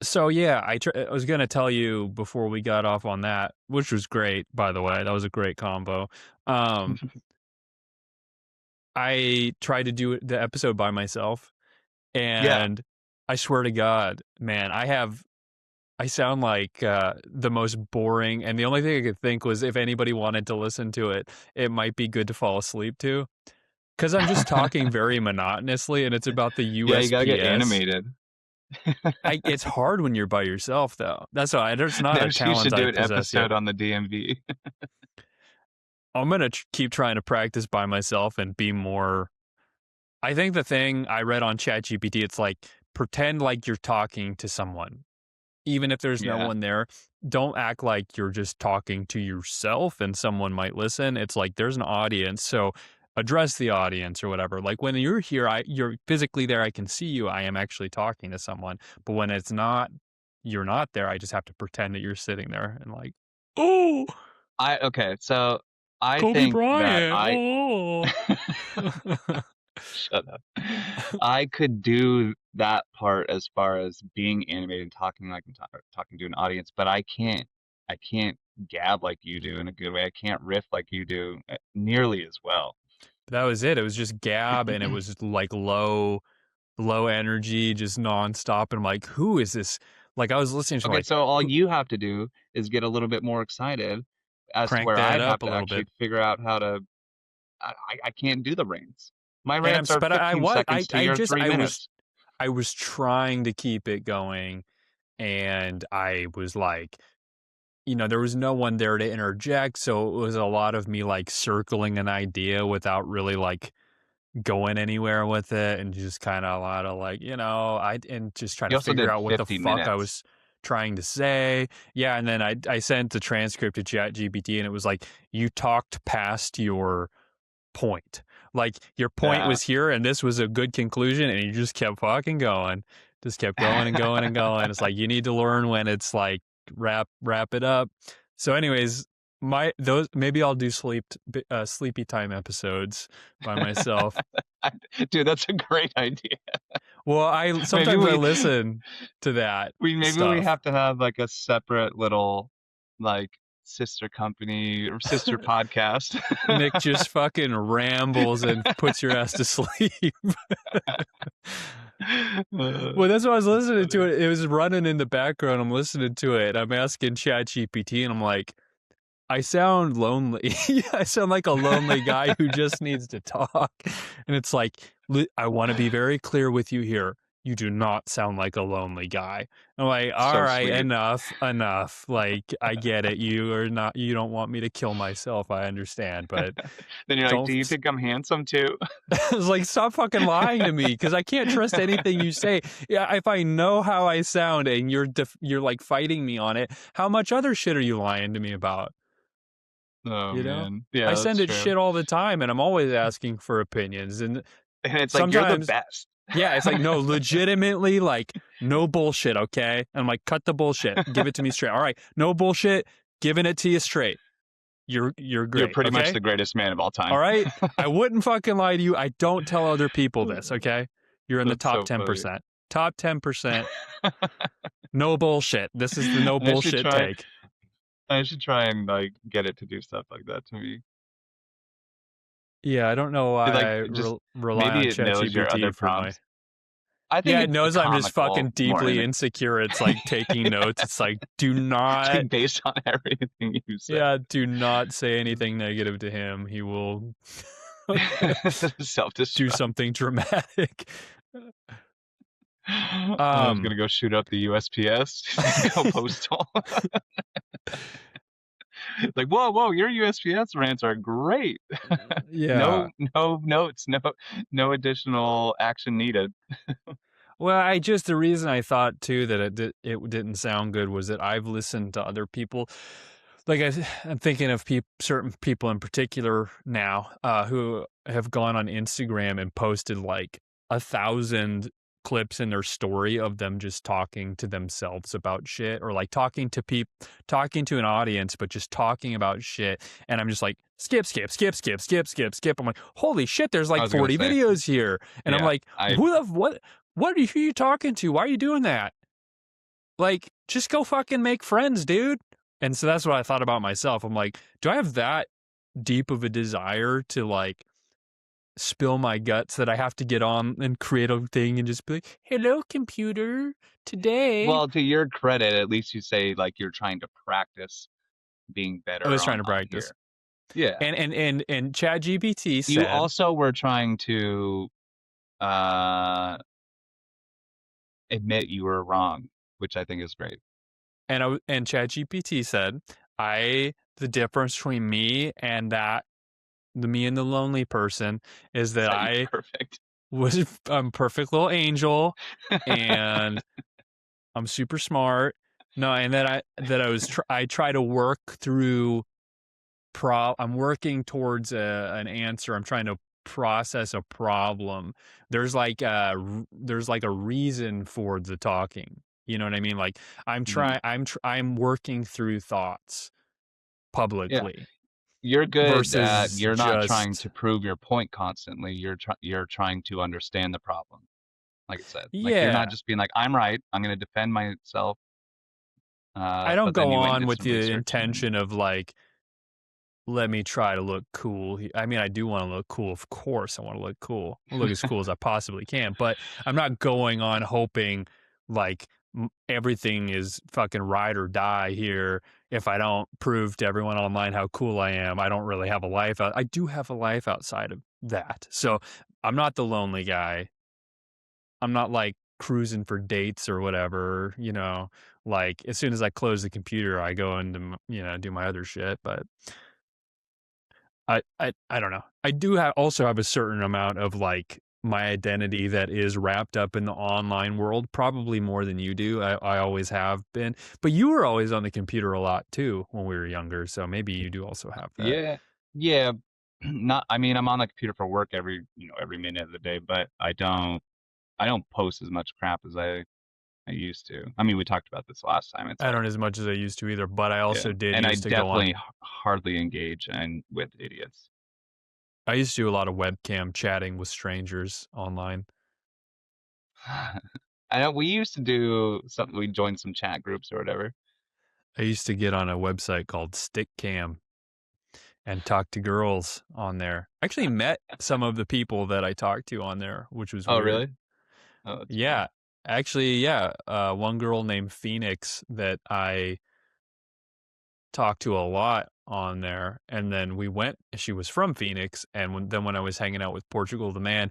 So yeah, I was gonna tell you before we got off on that, which was great, by the way. That was a great combo. Um, I tried to do the episode by myself, Yeah. and I swear to God, man, I sound like the most boring. And the only thing I could think was if anybody wanted to listen to it, it might be good to fall asleep to, because I'm just talking very monotonously, and it's about the Yeah, you gotta get USPS. animated. It's hard when you're by yourself, though. That's why there's not a Maybe you talent should I do an possess yet. episode on the DMV. I'm gonna keep trying to practice by myself and be more. I think the thing I read on ChatGPT, it's like pretend like you're talking to someone, even if there's no Yeah. one there. Don't act like you're just talking to yourself and someone might listen. It's like there's an audience, so address the audience or whatever. Like when you're here, you're physically there. I can see you. I am actually talking to someone. But when it's not, you're not there. I just have to pretend that you're sitting there and like, oh, Okay, so I Kobe think that Bryant. I Oh. shut up. I could do that part as far as being animated and talking like I'm talking to an audience, but I can't gab like you do in a good way. I can't riff like you do nearly as well. That was it. It was just gab and it was like low energy, just nonstop. And I'm like, who is this? Like I was listening to Okay, like so all who, you have to do is get a little bit more excited as to crank where that I'd have up a to little actually bit. figure out how to I can't do the rants. My And I'm rants are but I 15 was seconds to I your just 3 minutes. I was trying to keep it going, and I was like, there was no one there to interject, so it was a lot of me like circling an idea without really like going anywhere with it, and just kind of a lot of like, and just trying You to also figure did out what the 50 fuck I minutes. was trying to say. Yeah, and then I sent the transcript to ChatGPT, and it was like you talked past your point. Like your point Yeah. was here, and this was a good conclusion, and you just kept fucking going, just kept going and going and going. It's like you need to learn when it's like wrap it up. So, anyways, those maybe I'll do sleepy time episodes by myself. Dude, that's a great idea. Well, I Maybe sometimes I listen to that maybe we stuff. have to have like a separate little like sister company or sister podcast. Nick just fucking rambles and puts your ass to sleep. Well, that's why I was That's listening to funny. it. It was running in the background. I'm listening to it. I'm asking ChatGPT, and I'm like, I sound lonely. I sound like a lonely guy who just needs to talk. And it's like, I want to be very clear with you here. You do not sound like a lonely guy. I'm like, all So right, sweet. enough. Like, I get it. You don't want me to kill myself. I understand, but Then you're like, don't. do you think I'm handsome too? I was like, stop fucking lying to me because I can't trust anything you say. Yeah, if I know how I sound and you're like fighting me on it, how much other shit are you lying to me about? Oh You know, man. I Yeah, send that's it true. shit all the time, and I'm always asking for opinions. And And it's like you're the sometimes, best. yeah, it's like no, legitimately, like no bullshit. Okay, and I'm like, cut the bullshit, give it to me straight. All right, no bullshit, giving it to you straight. You're You're great. pretty much Okay. the greatest man of all All time. right. I wouldn't fucking lie to you. I don't tell other people this, okay? You're in the That's top so funny. 10%. Top 10%. No bullshit. This is the no I should bullshit try take. I should try and like get it to do stuff like that to me. Yeah, I don't know It, why like I just rely on maybe it knows your other ChatGPT for my. prompts. I think Yeah, it it's the knows I'm just comical fucking more deeply than insecure. It's like taking notes. It's like, do not, like based on everything you say. yeah, do not say anything negative to him. He will do Self-destruct. something dramatic. I was gonna go shoot up the USPS, go postal. Like, whoa, whoa, your USPS rants are great. Yeah. No notes, no additional action needed. Well, the reason I thought too that it didn't sound good was that I've listened to other people. Like I'm thinking of certain people in particular now who have gone on Instagram and posted like 1,000 clips in their story of them just talking to themselves about shit, or like talking to an audience, but just talking about shit. And I'm just like, skip, skip, skip, skip, skip, skip, skip. I'm like, holy shit, there's I like was gonna 40 say, videos here. And I'm yeah, like, who are you talking to? Why are you doing that? Like, just go fucking make friends, dude. And so that's what I thought about myself. I'm like, do I have that deep of a desire to like spill my guts that I have to get on and create a thing and just be like, hello, computer, today? well, to your credit, at least you say like you're trying to practice being I better was trying to on practice. here. Yeah. And ChatGPT You said, also were trying to uh admit you were wrong, which I think is great. and ChatGPT said, the difference between me and me and the lonely person is Is that that you're I perfect? I'm a perfect little angel, and I'm super smart. No, and I try to work through I'm working towards an answer. I'm trying to process a problem. There's like a reason for the talking. You know what I mean? Like Mhm. I'm working through thoughts Yeah. publicly You're good at versus you're not trying just to prove your point constantly. You're trying to understand the problem. Like I said, like you're not yeah. just being like, I'm right, I'm going to defend myself. I don't But then go you went and on did with some the research and intention of like, let me try to look cool. I mean, I do want to look cool. Of course, I want to look cool. I'll look as cool as I possibly can. But I'm not going on hoping like everything is fucking ride or die here. If I don't prove to everyone online how cool I am, I don't really have a life. I do have a life outside of that. So I'm not the lonely guy. I'm not like cruising for dates or whatever. Like as soon as I close the computer, I go into do my other shit. But I don't know. I do also have a certain amount of like my identity that is wrapped up in the online world, probably more than you do. I always have been, but you were always on the computer a lot too when we were younger. So maybe you do also have that. yeah, yeah. Not, I mean, I'm on the computer for work every minute of the day, but I don't post as much crap as I used to. I mean, we talked about this last time. It's I like, don't as much as I used to either, but I yeah, also did and I used to go on. definitely hardly engage and with idiots. I used to do a lot of webcam chatting with strangers online. I know we used to do something. We joined some chat groups or whatever. I used to get on a website called Stickcam and talk to girls on there. I actually met some of the people that I talked to on there, which was Oh, weird. really? Oh, that's funny. Yeah. Actually, yeah, one girl named Phoenix that I talked to a lot on there, and then she was from Phoenix, and when I was hanging out with Portugal the Man,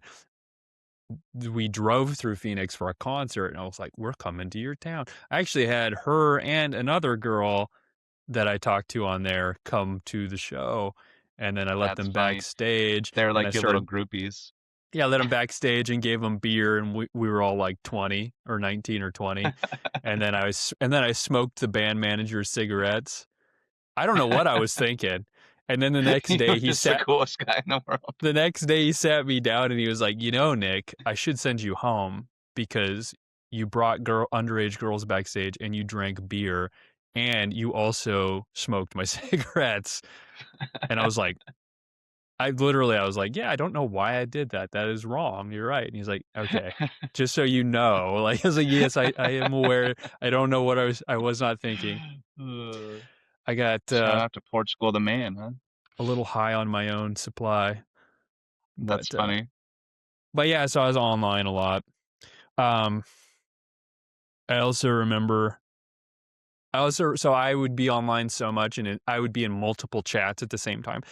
we drove through Phoenix for a concert, and I was like, "We're coming to your town." I actually had her and another girl that I talked to on there come to the show, and then I let That's them funny. backstage, They're and I like your little started groupies. yeah, I let them backstage and gave them beer, and we were all like 20 or 19 or 20, and then I smoked the band manager's cigarettes. I don't know what I was thinking, and then You're just the coolest guy in the world. the next day he sat me down and he was like, Nick, I should send you home because you brought underage girls backstage and you drank beer and you also smoked my cigarettes." And I was like, "Yeah, I don't know why I did that. That is wrong. You're right." And he's like, "Okay, just so you know." Like, I was like, "Yes, I am aware. I don't know what I was not thinking." Uh, I got Shout out to Portugal the Man, huh? a little high on my own supply, That's but funny. yeah, so I was online a lot. Um, I also remember so I would be online so much and I would be in multiple chats at the same time.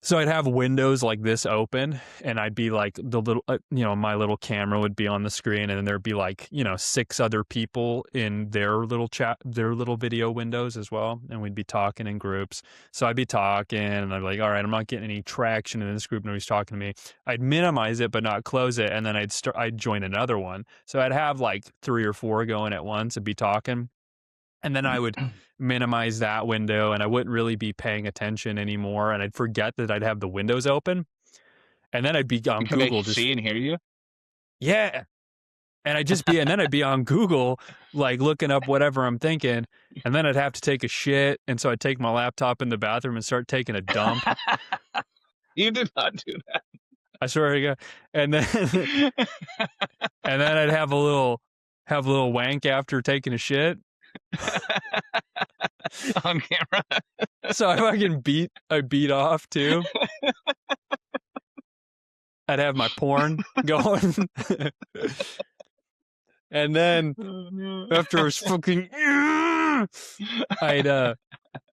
So I'd have windows like this open and I'd be like my little camera would be on the screen and then there'd be like, 6 other people in their little video windows as well. And we'd be talking in groups. So I'd be talking and I'd be like, all right, I'm not getting any traction in this group. Nobody's talking to me. I'd minimize it, but not close it. And then I'd join another one. So I'd have like 3 or 4 going at once and be talking. And then I would minimize that window and I wouldn't really be paying attention anymore. And I'd forget that I'd have the windows open. And then I'd be on They Google can just, see and hear you. yeah. And then I'd be on Google, like looking up whatever I'm thinking. And then I'd have to take a shit. And so I'd take my laptop in the bathroom and start taking a dump. You did not do I swear to God. And then, that. and then I'd have a little wank after taking a shit. On camera. So I beat off too. I'd have my porn going. And then Oh, no. after it was fucking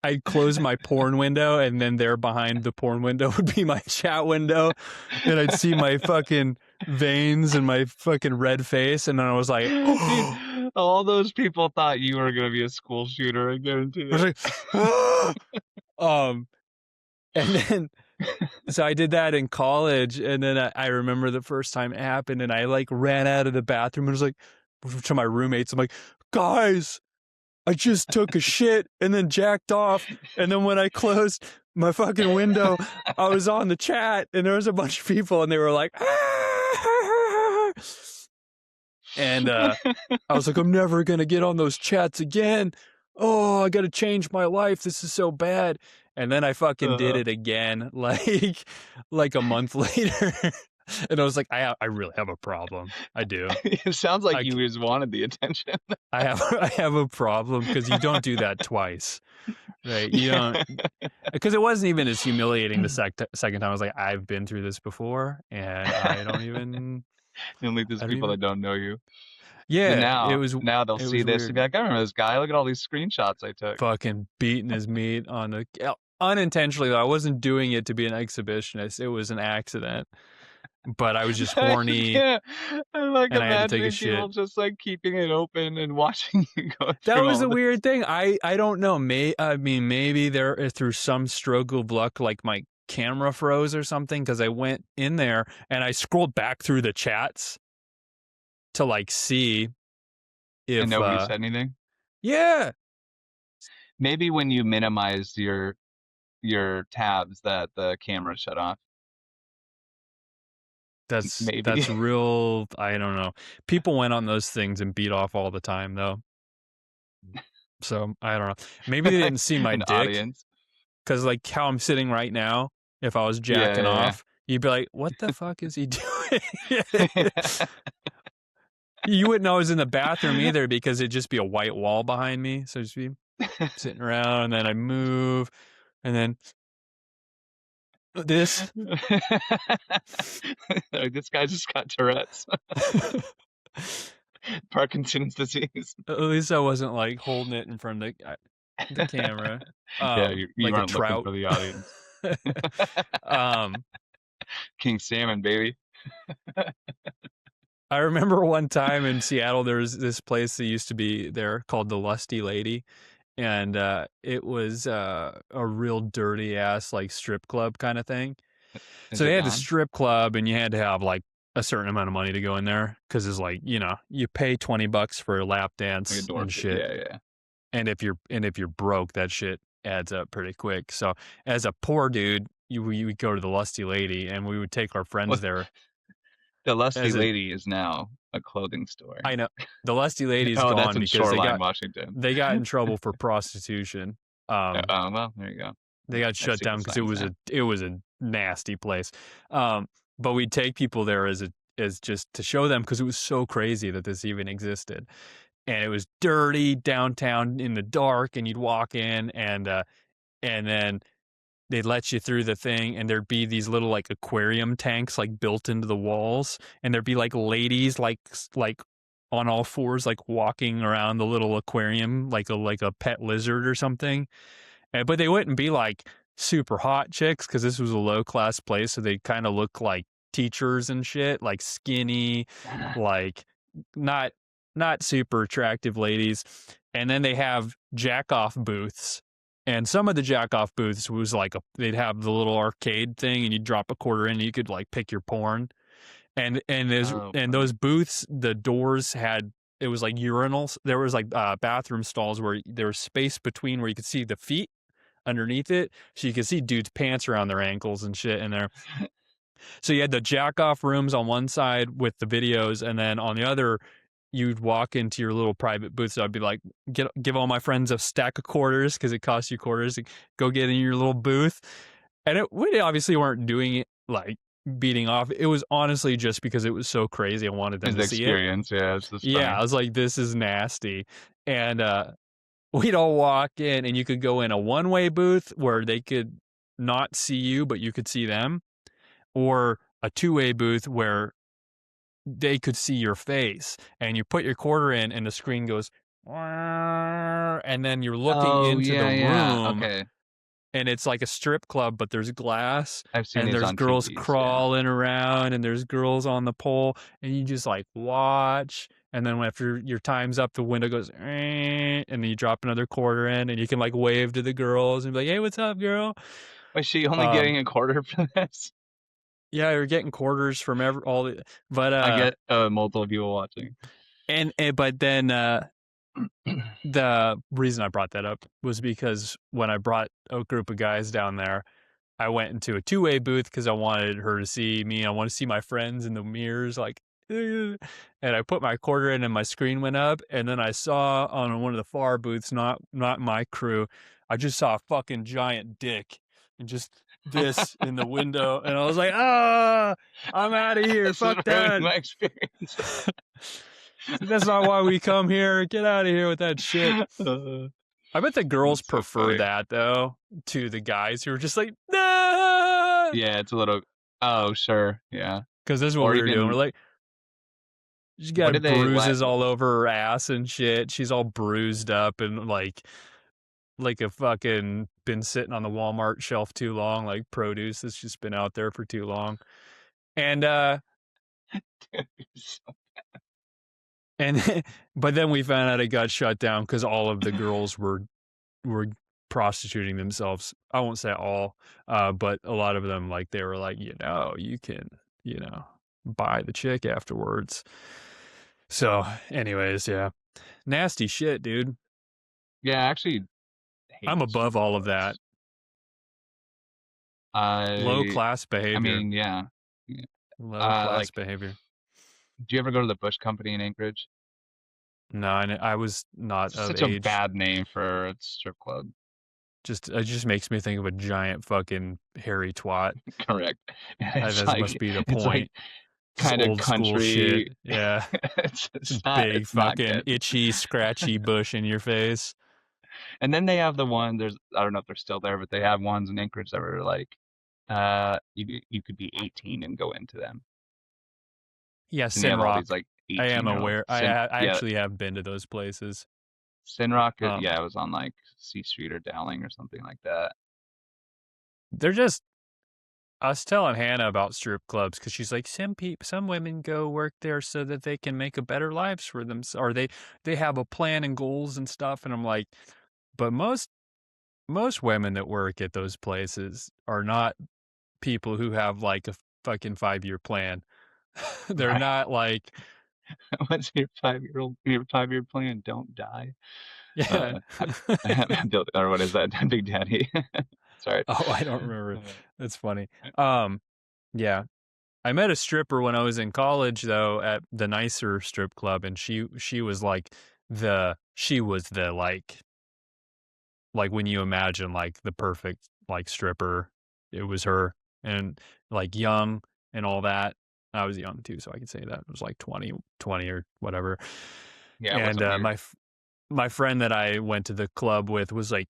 I'd close my porn window and then there behind the porn window would be my chat window and I'd see my fucking veins and my fucking red face and then I was like, Dude, all those people thought you were gonna be a school shooter, I guarantee I was it. like, and then so I did that in college, and then I remember the first time it happened, and I like ran out of the bathroom and was like to my roommates, I'm like, guys, I just took a shit and then jacked off, and then when I closed my fucking window, I was on the chat, and there was a bunch of people, and they were like, ah! And I was like, I'm never gonna get on those chats again. Oh, I gotta change my life. This is so bad. And then I fucking did it again, like a month later. And I was like, I really have a problem. I do. It sounds like I, you just wanted the attention. I have a problem because you don't do that twice, right? You Yeah. don't, because it wasn't even as humiliating the second time. I was like, I've been through this before, and Only those I don't people even. that don't know you. And Yeah, now they'll it see was this and weird. be like, I remember this guy. Look at all these screenshots I took. Fucking beating his meat on the unintentionally though. I wasn't doing it to be an exhibitionist. It was an accident. But I was just I just horny can't. I'm like and I had to take a imagining people shit. just like keeping it open and watching you go That through was all the this. weird thing. I don't know. I mean maybe there through some stroke of luck like my camera froze or something because I went in there and I scrolled back through the chats to like see And if nobody said anything. yeah, Maybe when you minimize your tabs that the camera shut off. Maybe. that's real. I don't know. People went on those things and beat off all the time though. So I don't know. Maybe they didn't see my An dick audience. because, like, how I'm sitting right now, if I was jacking Yeah, off, you'd be like, "What the fuck is he doing?" yeah, You wouldn't know I was in the bathroom either because it'd just be a white wall behind me. So I'd just be yeah. sitting around, and then I move, and then this. Like, this guy just got Tourette's. Parkinson's disease. At least I wasn't like holding it in front of the camera, Yeah, you like a weren't looking trout. for the audience. um, King salmon, baby. I remember one time in Seattle, there was this place that used to be there called the Lusty Lady, and it was a real dirty ass like strip club kind of thing. Is So it they had the gone? strip club, and you had to have like a certain amount of money to go in there because it's like you pay $20 for a lap Like a dance door and fee. shit, Yeah, yeah. and if you're broke, that shit adds up pretty quick. So as a poor dude, you would go to the Lusty Lady, and we would take our Well, friends there. the Lusty As a Lady is now a clothing store. I know the Lusty Lady's Oh, that's gone in because they Shoreline, got Washington. they got in trouble for prostitution. Well, there you go. They got I shut see the down because it signs was now. a nasty place. But we'd take people there as just to show them because it was so crazy that this even existed, and it was dirty downtown in the dark, and you'd walk in, and then they'd let you through the thing, and there'd be these little like aquarium tanks like built into the walls, and there'd be like ladies like on all fours like walking around the little aquarium like a pet lizard or something. But they wouldn't be like super hot chicks because this was a low class place, so they kind of look like teachers and shit, like skinny, like not not super attractive ladies. And then they have jack off booths. And some of the jack off booths was like they'd have the little arcade thing, and you'd drop a quarter in, and you could like pick your porn. Oh, And funny. those booths, the doors had it was like urinals. There was like bathroom stalls where there was space between where you could see the feet underneath it, so you could see dudes' pants around their ankles and shit in there. So you had the jack off rooms on one side with the videos, and then on the other, you'd walk into your little private booth. So I'd be like, give all my friends a stack of quarters because it costs you quarters to go get in your little booth. And we obviously weren't doing it like beating off. It was honestly just because it was so crazy. I wanted them It's to the see it. experience. Yeah, it's just Yeah, funny. I was like, this is nasty. And we'd all walk in, and you could go in a one-way booth where they could not see you, but you could see them, or a two-way booth where they could see your face, and you put your quarter in, and the screen goes, and then you're looking Oh, into the yeah, yeah. room, Okay. and it's like a strip club, but there's glass, I've seen and these there's on girls TVs. Yeah. crawling around, and there's girls on the pole, and you just like watch. And then after your time's up, the window goes, and then you drop another quarter in, and you can like wave to the girls and be like, "Hey, what's up, girl?" Was she only Um, getting a quarter for this? yeah, you're getting quarters from all the, but I get multiple people watching. but then the reason I brought that up was because when I brought a group of guys down there, I went into a two-way booth because I wanted her to see me. I want to see my friends in the mirrors, like, and I put my quarter in, and my screen went up. And then I saw on one of the far booths, not my crew, I just saw a fucking giant dick and just this in the window, and I was like, I'm out of here. This is Fuck ruining that. my experience. That's not why we come here. Get out of here with that shit. I bet the girls That's so prefer funny. that though to the guys who are just like, nah, Yeah, it's a little. Oh, sure. Yeah. because this is what Or we were doing. We're even, like, she what did got they let? bruises all over her ass and shit. She's all bruised up and like a fucking been sitting on the Walmart shelf too long, like produce that's just been out there for too long. And and but then we found out it got shut down because all of the girls were prostituting themselves. I won't say all, but a lot of them, like they were like, you can, you know, buy the chick afterwards. So, anyways, yeah, nasty shit, dude. Yeah, I actually hate I'm above strip all of that. clubs. Low I class I behavior. mean, yeah. Yeah. Low class Like, behavior. do you ever go to the Bush Company in Anchorage? No, I was not It's of such a age. bad name for a strip club. Just it just makes me think of a giant fucking hairy twat. Correct. And That must be the it's like point. Just kind of old school shit. country. Yeah. Just big It's not fucking good. itchy, scratchy bush in your face. And then they have the one, there's, I don't know if they're still there, but they have ones in Anchorage that were like, you could be 18 and go into them. Yeah, And you Sin have all these Rock. like I am 18-year-old. aware. I Yeah, actually have been to those places. Sinrock. Um, Yeah, it was on like C Street or Dowling or something like that. they're just. I was telling Hannah about strip clubs because she's like, some women go work there so that they can make a better lives for them, or they have a plan and goals and stuff. And I'm like, but most women that work at those places are not people who have like a fucking 5-year plan. They're Right. not like, What's your 5-year plan? Don't die. yeah. Or what is that? Big Daddy. Sorry. Oh, I don't remember. Uh, That's funny. Um, yeah. I met a stripper when I was in college though at the nicer strip club, and she was like she was the like when you imagine like the perfect like stripper, it was her, and like young and all that. I was young too, so I could say that. It was like 20 or whatever. yeah, it And wasn't weird. my friend that I went to the club with was like,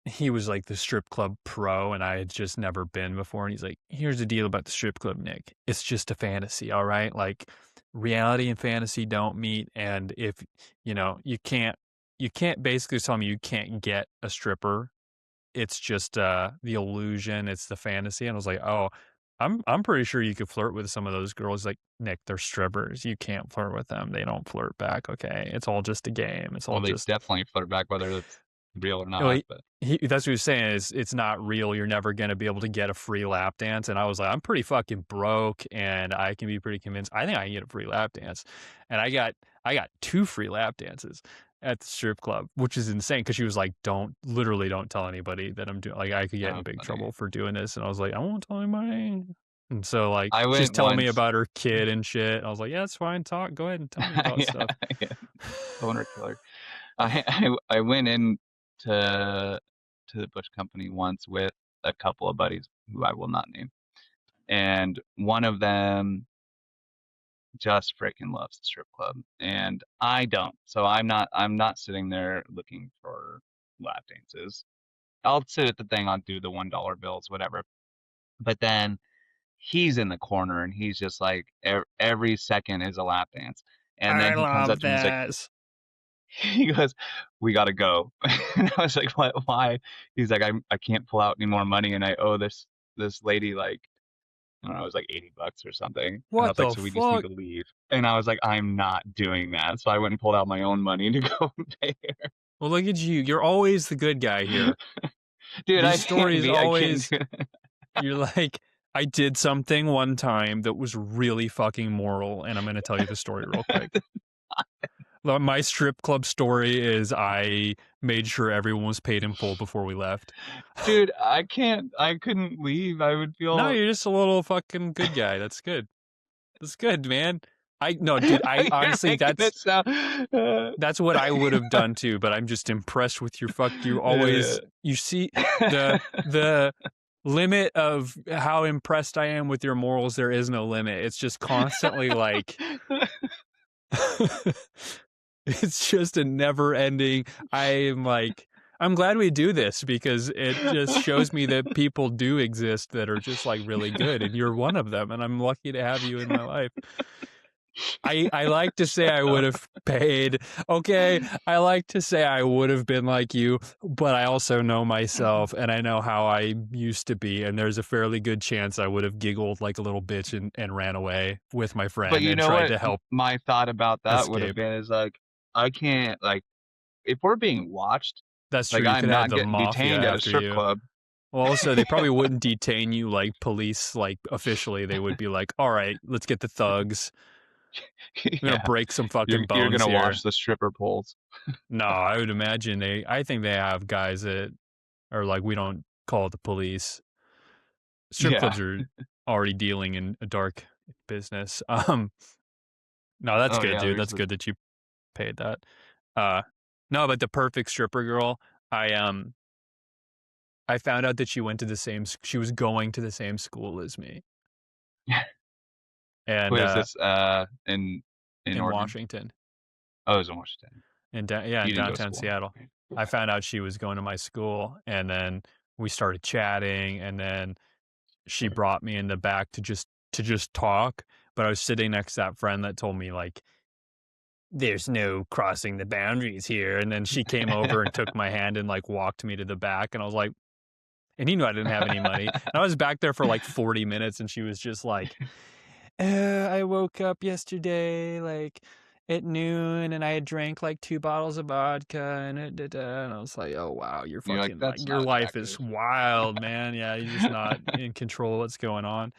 he was like the strip club pro, and I had just never been before. And he's like, here's the deal about the strip club, Nick. It's just a fantasy, all right? Like reality and fantasy don't meet. And if you can't basically tell me you can't get a stripper. It's just the illusion, it's the fantasy. And I was like, oh, I'm pretty sure you could flirt with some of those girls. Like, Nick, they're strippers. You can't flirt with them. They don't flirt back. Okay. It's all just a game. It's all Well, they just definitely flirt back, whether it's real or well, not. But that's what he was saying is it's not real. You're never going to be able to get a free lap dance. And I was like, I'm pretty fucking broke, and I can be pretty convinced. I think I can get a free lap dance. And I got 2 free lap dances at the strip club, which is insane. Cause she was like, literally don't tell anybody that I'm doing, like, I could get in big funny. trouble for doing this. And I was like, I won't tell anybody. And so like, I she's went telling me once. about her kid and shit. I was like, yeah, it's fine. Go ahead and tell me about Yeah, stuff. yeah, boner killer. I went in to the Bush Company once with a couple of buddies who I will not name, and one of them just freaking loves the strip club, and I don't. So I'm not sitting there looking for lap dances. I'll sit at the thing. I'll do the $1 bills, whatever. But then he's in the corner and he's just like every second is a lap dance. And then I he comes up love to me. He's like, this. he goes, "We gotta go." And I was like, "What? Why?" He's like, I can't pull out any more money, and I owe this lady like I don't know, it was like $80 or something. And I What was like, the "So we just need fuck? to leave." And I was like, "I'm not doing that." So I went and pulled out my own money to go pay her. Well, look at you. You're always the good guy here. Dude, I These can't stories be. I can't always, do it. you're like, I did something one time that was really fucking moral, and I'm going to tell you the story real quick. My strip club story is I made sure everyone was paid in full before we left. Dude, I can't. I couldn't leave. I would No, feel. you're just a little fucking good guy. That's good. That's good, man. No, dude, I You're honestly, making it sound. that's what I would have done too, but I'm just impressed with your you always, you see the limit of how impressed I am with your morals. There is no limit. It's just constantly like, it's just a never ending. I'm glad we do this because it just shows me that people do exist that are just like really good, and you're one of them, and I'm lucky to have you in my life. I like to say I would have paid. Okay, I like to say I would have been like you, but I also know myself, and I know how I used to be, and there's a fairly good chance I would have giggled like a little bitch and ran away with my But friend you and know tried what to help my thought about that would have escape. been is like, I can't like if we're being watched, That's true. like You I'm could have not the getting mafia detained at a after strip you. club. Well, also, they probably wouldn't detain you like police, like officially. They would be like, all right, let's get the thugs. We're going to Yeah, break some fucking you're bones gonna here. watch the stripper poles. No, I would imagine I think they have guys that are like, we don't call the police. Strip Yeah. clubs are already dealing in a dark business. No, that's Oh good, yeah, dude. there's That's good that you paid that. Uh, no, but the perfect stripper girl, I, um, I found out that she was going to the same school as me. And, what is this in in Oregon? Washington, Oh, it was in Washington. in You didn't go to downtown school. Seattle. I found out she was going to my school, and then we started chatting, and then she brought me in the back to just talk. But I was sitting next to that friend that told me like there's no crossing the boundaries here. And then she came over and took my hand and like walked me to the back. And I was like, and he knew I didn't have any money. And I was back there for like 40 minutes and she was just like, I woke up yesterday like at noon and I had drank like 2 bottles of vodka and I was like, oh wow, you're You're like, fucking that's like your not life is attractive. wild, man. Yeah, you're just not in control of what's going on.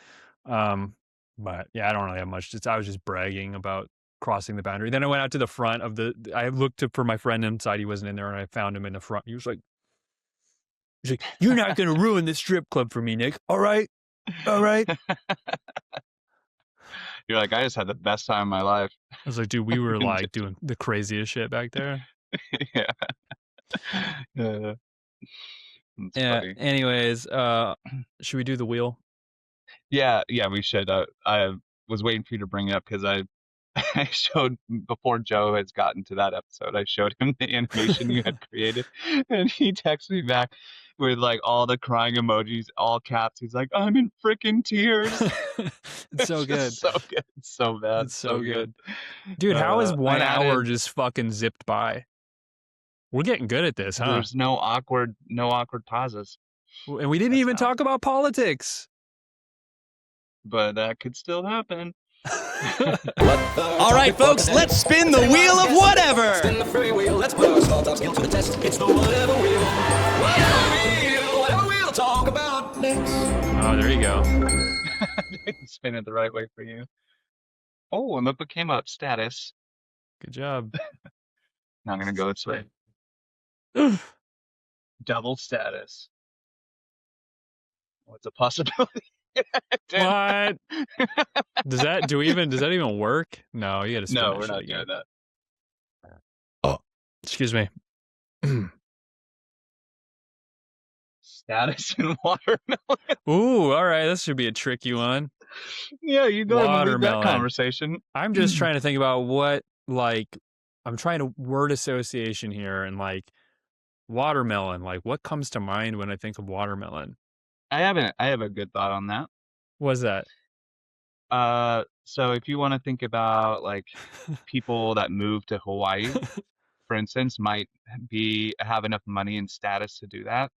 But yeah, I don't really have much. I was just bragging about crossing the boundary. Then I went out to the front of I looked for my friend inside. He wasn't in there, and I found him in the front. He's like, you're not gonna ruin this strip club for me, Nick. All right, all right. You're like, I just had the best time of my life. I was like, dude, we were like doing the craziest shit back there. Yeah. That's funny. Anyways, should we do the wheel? Yeah, we should. I was waiting for you to bring it up because I showed before Joe has gotten to that episode. I showed him the animation you had created, and he texted me back with like all the crying emojis, all caps. He's like, "I'm in freaking tears." It's so good. So good. It's so bad. It's so good. Dude, how is 1 hour just fucking zipped by? We're getting good at this, huh? There's no awkward pauses. And we didn't even talk about politics. But that could still happen. All right, folks, let's spin the wheel of whatever. Spin the free wheel, let's put our small top skill to the test. It's the whatever wheel. Whatever wheel, talk about next. Oh, there you go. Spin it the right way for you. Oh, and look what came up. Status. Good job. Now I'm going to go this way. Double status. What's a possibility? What? Does that even work? No, you gotta spin No, that we're shit not again. doing that. Oh, excuse me. Status and watermelon. Ooh, all right. This should be a tricky one. Yeah, you go and lead that Watermelon. conversation. I'm just trying to think about what, like, I'm trying to word association here and like watermelon. Like, what comes to mind when I think of watermelon? I have a good thought on that. What's that? So if you want to think about like people that move to Hawaii, for instance, might have enough money and status to do that.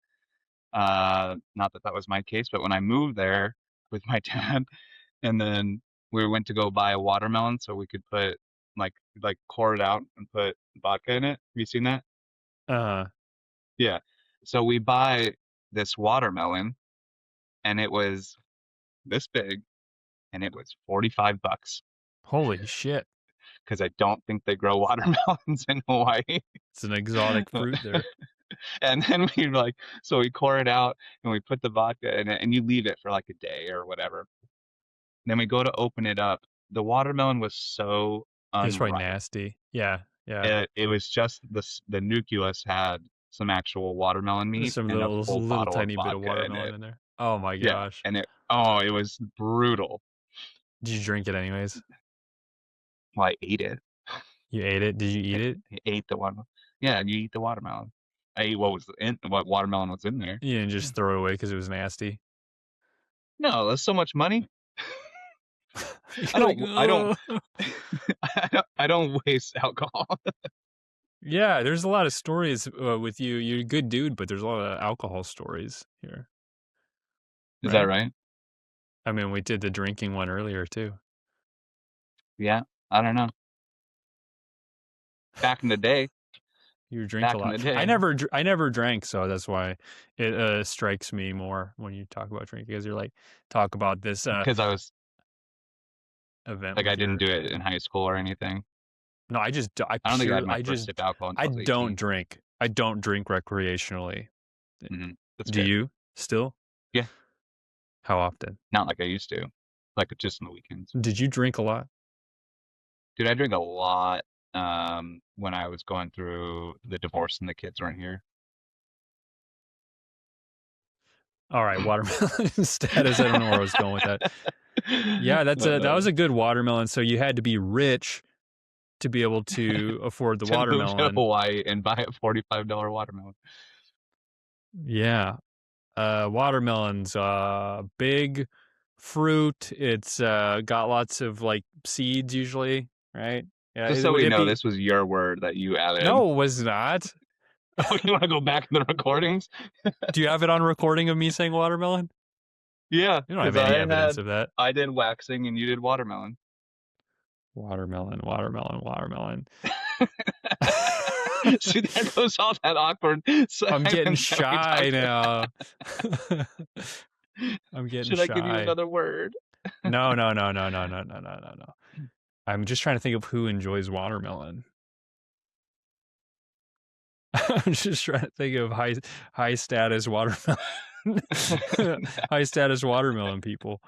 Not that was my case, but when I moved there with my dad, and then we went to go buy a watermelon so we could put like core it out and put vodka in it. Have you seen that? Yeah. So we buy this watermelon, and it was this big, and it was $45. Holy shit. Because I don't think they grow watermelons in Hawaii. It's an exotic fruit there. And then so we core it out and we put the vodka in it, and you leave it for like a day or whatever. Then we go to open it up. The watermelon was so unripe. It's probably nasty. Yeah. It was just the nucleus had some actual watermelon meat. Some and little tiny bit of watermelon in there. Oh my gosh. Yeah, and it was brutal. Did you drink it anyways? Well, I ate it. You ate it? Did you eat it? I ate the watermelon. Yeah, you eat the watermelon. I ate what watermelon was in there. You didn't just throw it away because it was nasty. No, that's so much money. I don't waste alcohol. Yeah, there's a lot of stories with you. You're a good dude, but there's a lot of alcohol stories here. Is that right? I mean, we did the drinking one earlier too. Yeah, I don't know. Back in the day. You drink a lot. I never drank, so that's why it strikes me more when you talk about drinking, because you're like, talk about this because I was event. Like I didn't do it in high school or anything. No, I don't think I had my first sip of alcohol until I was 18. I don't drink recreationally. Mm-hmm. Do you still? Yeah. How often? Not like I used to. Like just on the weekends. Did you drink a lot? Dude, I drink a lot when I was going through the divorce and the kids weren't here. All right, watermelon status. I don't know where I was going with that. Yeah, that was a good watermelon. So you had to be rich to be able to afford the watermelon. Move to Hawaii and buy a $45 watermelon. Yeah. Watermelon's big fruit. It's got lots of like seeds usually, right? Yeah, Just so would we it know, be- this was your word that you added. No, it was not. Oh, you want to go back in the recordings? Do you have it on recording of me saying watermelon? Yeah, You don't have because any evidence of that. I did waxing and you did watermelon. Watermelon, watermelon, watermelon. See, there goes all that awkward. I'm getting silence that we shy talked now. I'm getting Should shy. I give you another word? No. I'm just trying to think of who enjoys watermelon. I'm just trying to think of high status watermelon. High status watermelon people.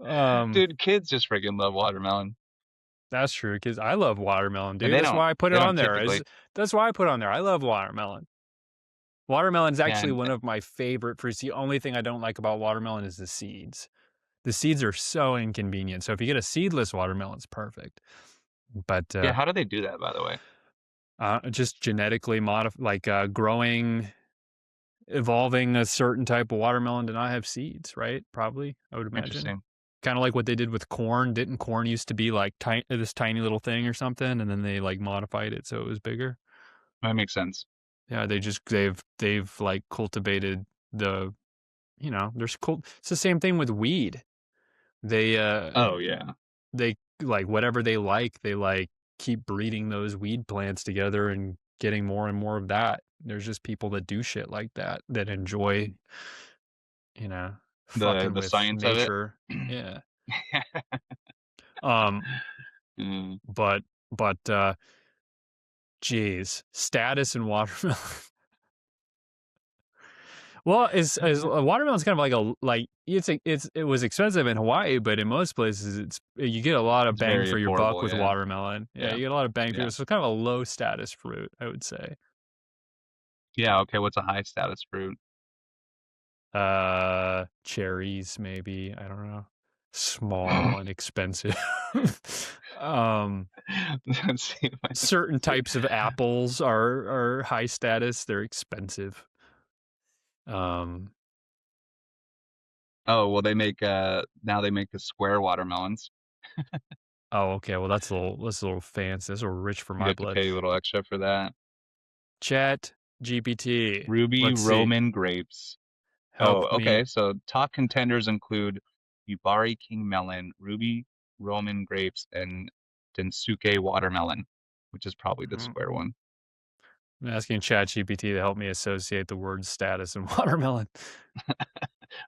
Dude, kids just freaking love watermelon. That's true, because I love watermelon, And dude. they That's why I put it don't on there. typically- That's why I put it on there. I love watermelon. Watermelon's actually and- one of my favorite fruits. The only thing I don't like about watermelon is the seeds. The seeds are so inconvenient. So if you get a seedless watermelon, it's perfect. But Yeah, how do they do that, by the way? just genetically growing, evolving a certain type of watermelon to not have seeds, right? Probably, I would imagine. Interesting. Kind of like what they did with corn. Didn't corn used to be like this tiny little thing or something, and then they like modified it so it was bigger? That makes sense. Yeah, they've like cultivated the, it's the same thing with weed. They Oh, yeah. they like whatever they like keep breeding those weed plants together and getting more and more of that. There's just people that do shit like that enjoy, fucking the with science nature. of it. Yeah. Mm. But geez, status and watermelon. Well, is watermelon's kind of it was expensive in Hawaii, but in most places you get a lot of It's bang very for your buck affordable, with yeah. watermelon. Yeah, Yeah. you get a lot of bang for Yeah. your. So it's kind of a low status fruit, I would say. Yeah, okay, what's a high status fruit? Cherries maybe. I don't know. Small and expensive. Let's see if I- Certain types of apples are high status. They're expensive. Oh, well, they make now they make the square watermelons. Oh, okay. Well, that's a little fancy. That's a little rich for You my have to blood. pay a little extra for that. Chat GPT. Ruby Let's see. Roman grapes. Help me. Okay. So top contenders include Yubari King melon, Ruby Roman grapes, and Densuke watermelon, which is probably the square one. I'm asking Chat GPT to help me associate the word status and watermelon.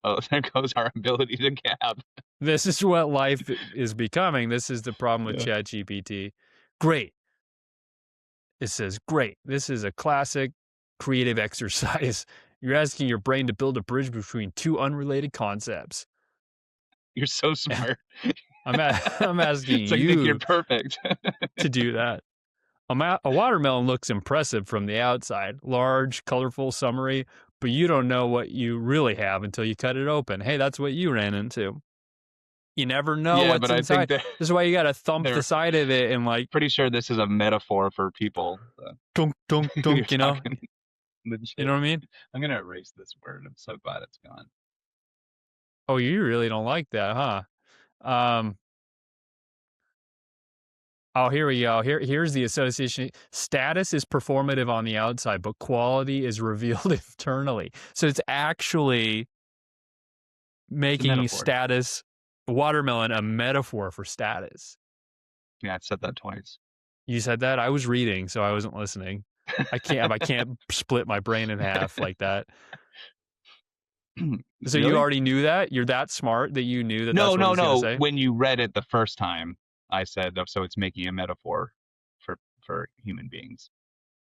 Oh, there goes our ability to gab. This is what life is becoming. This is the problem with Chat GPT. Great. It says, great. This is a classic creative exercise. You're asking your brain to build a bridge between two unrelated concepts. You're so smart. I'm asking It's like, Nick, you're perfect. to do that. A watermelon looks impressive from the outside. Large, colorful, summery, but you don't know what you really have until you cut it open. Hey, that's what you ran into. You never know Yeah, what's but I inside. think This is why you got to thump the side of it and like, pretty sure this is a metaphor for people. So. dunk, dunk, dunk, you know? Legit. You know what I mean? I'm going to erase this word. I'm so glad it's gone. Oh, you really don't like that, huh? Oh, here we go. Here's the association. Status is performative on the outside, but quality is revealed internally. So it's actually making status, watermelon, a metaphor for status. Yeah, I've said that twice. You said that? I was reading, so I wasn't listening. I can't split my brain in half like that. So Really? you already knew that? You're that smart that you knew that that's what I was gonna say? When you read it the first time, I said, so it's making a metaphor for human beings.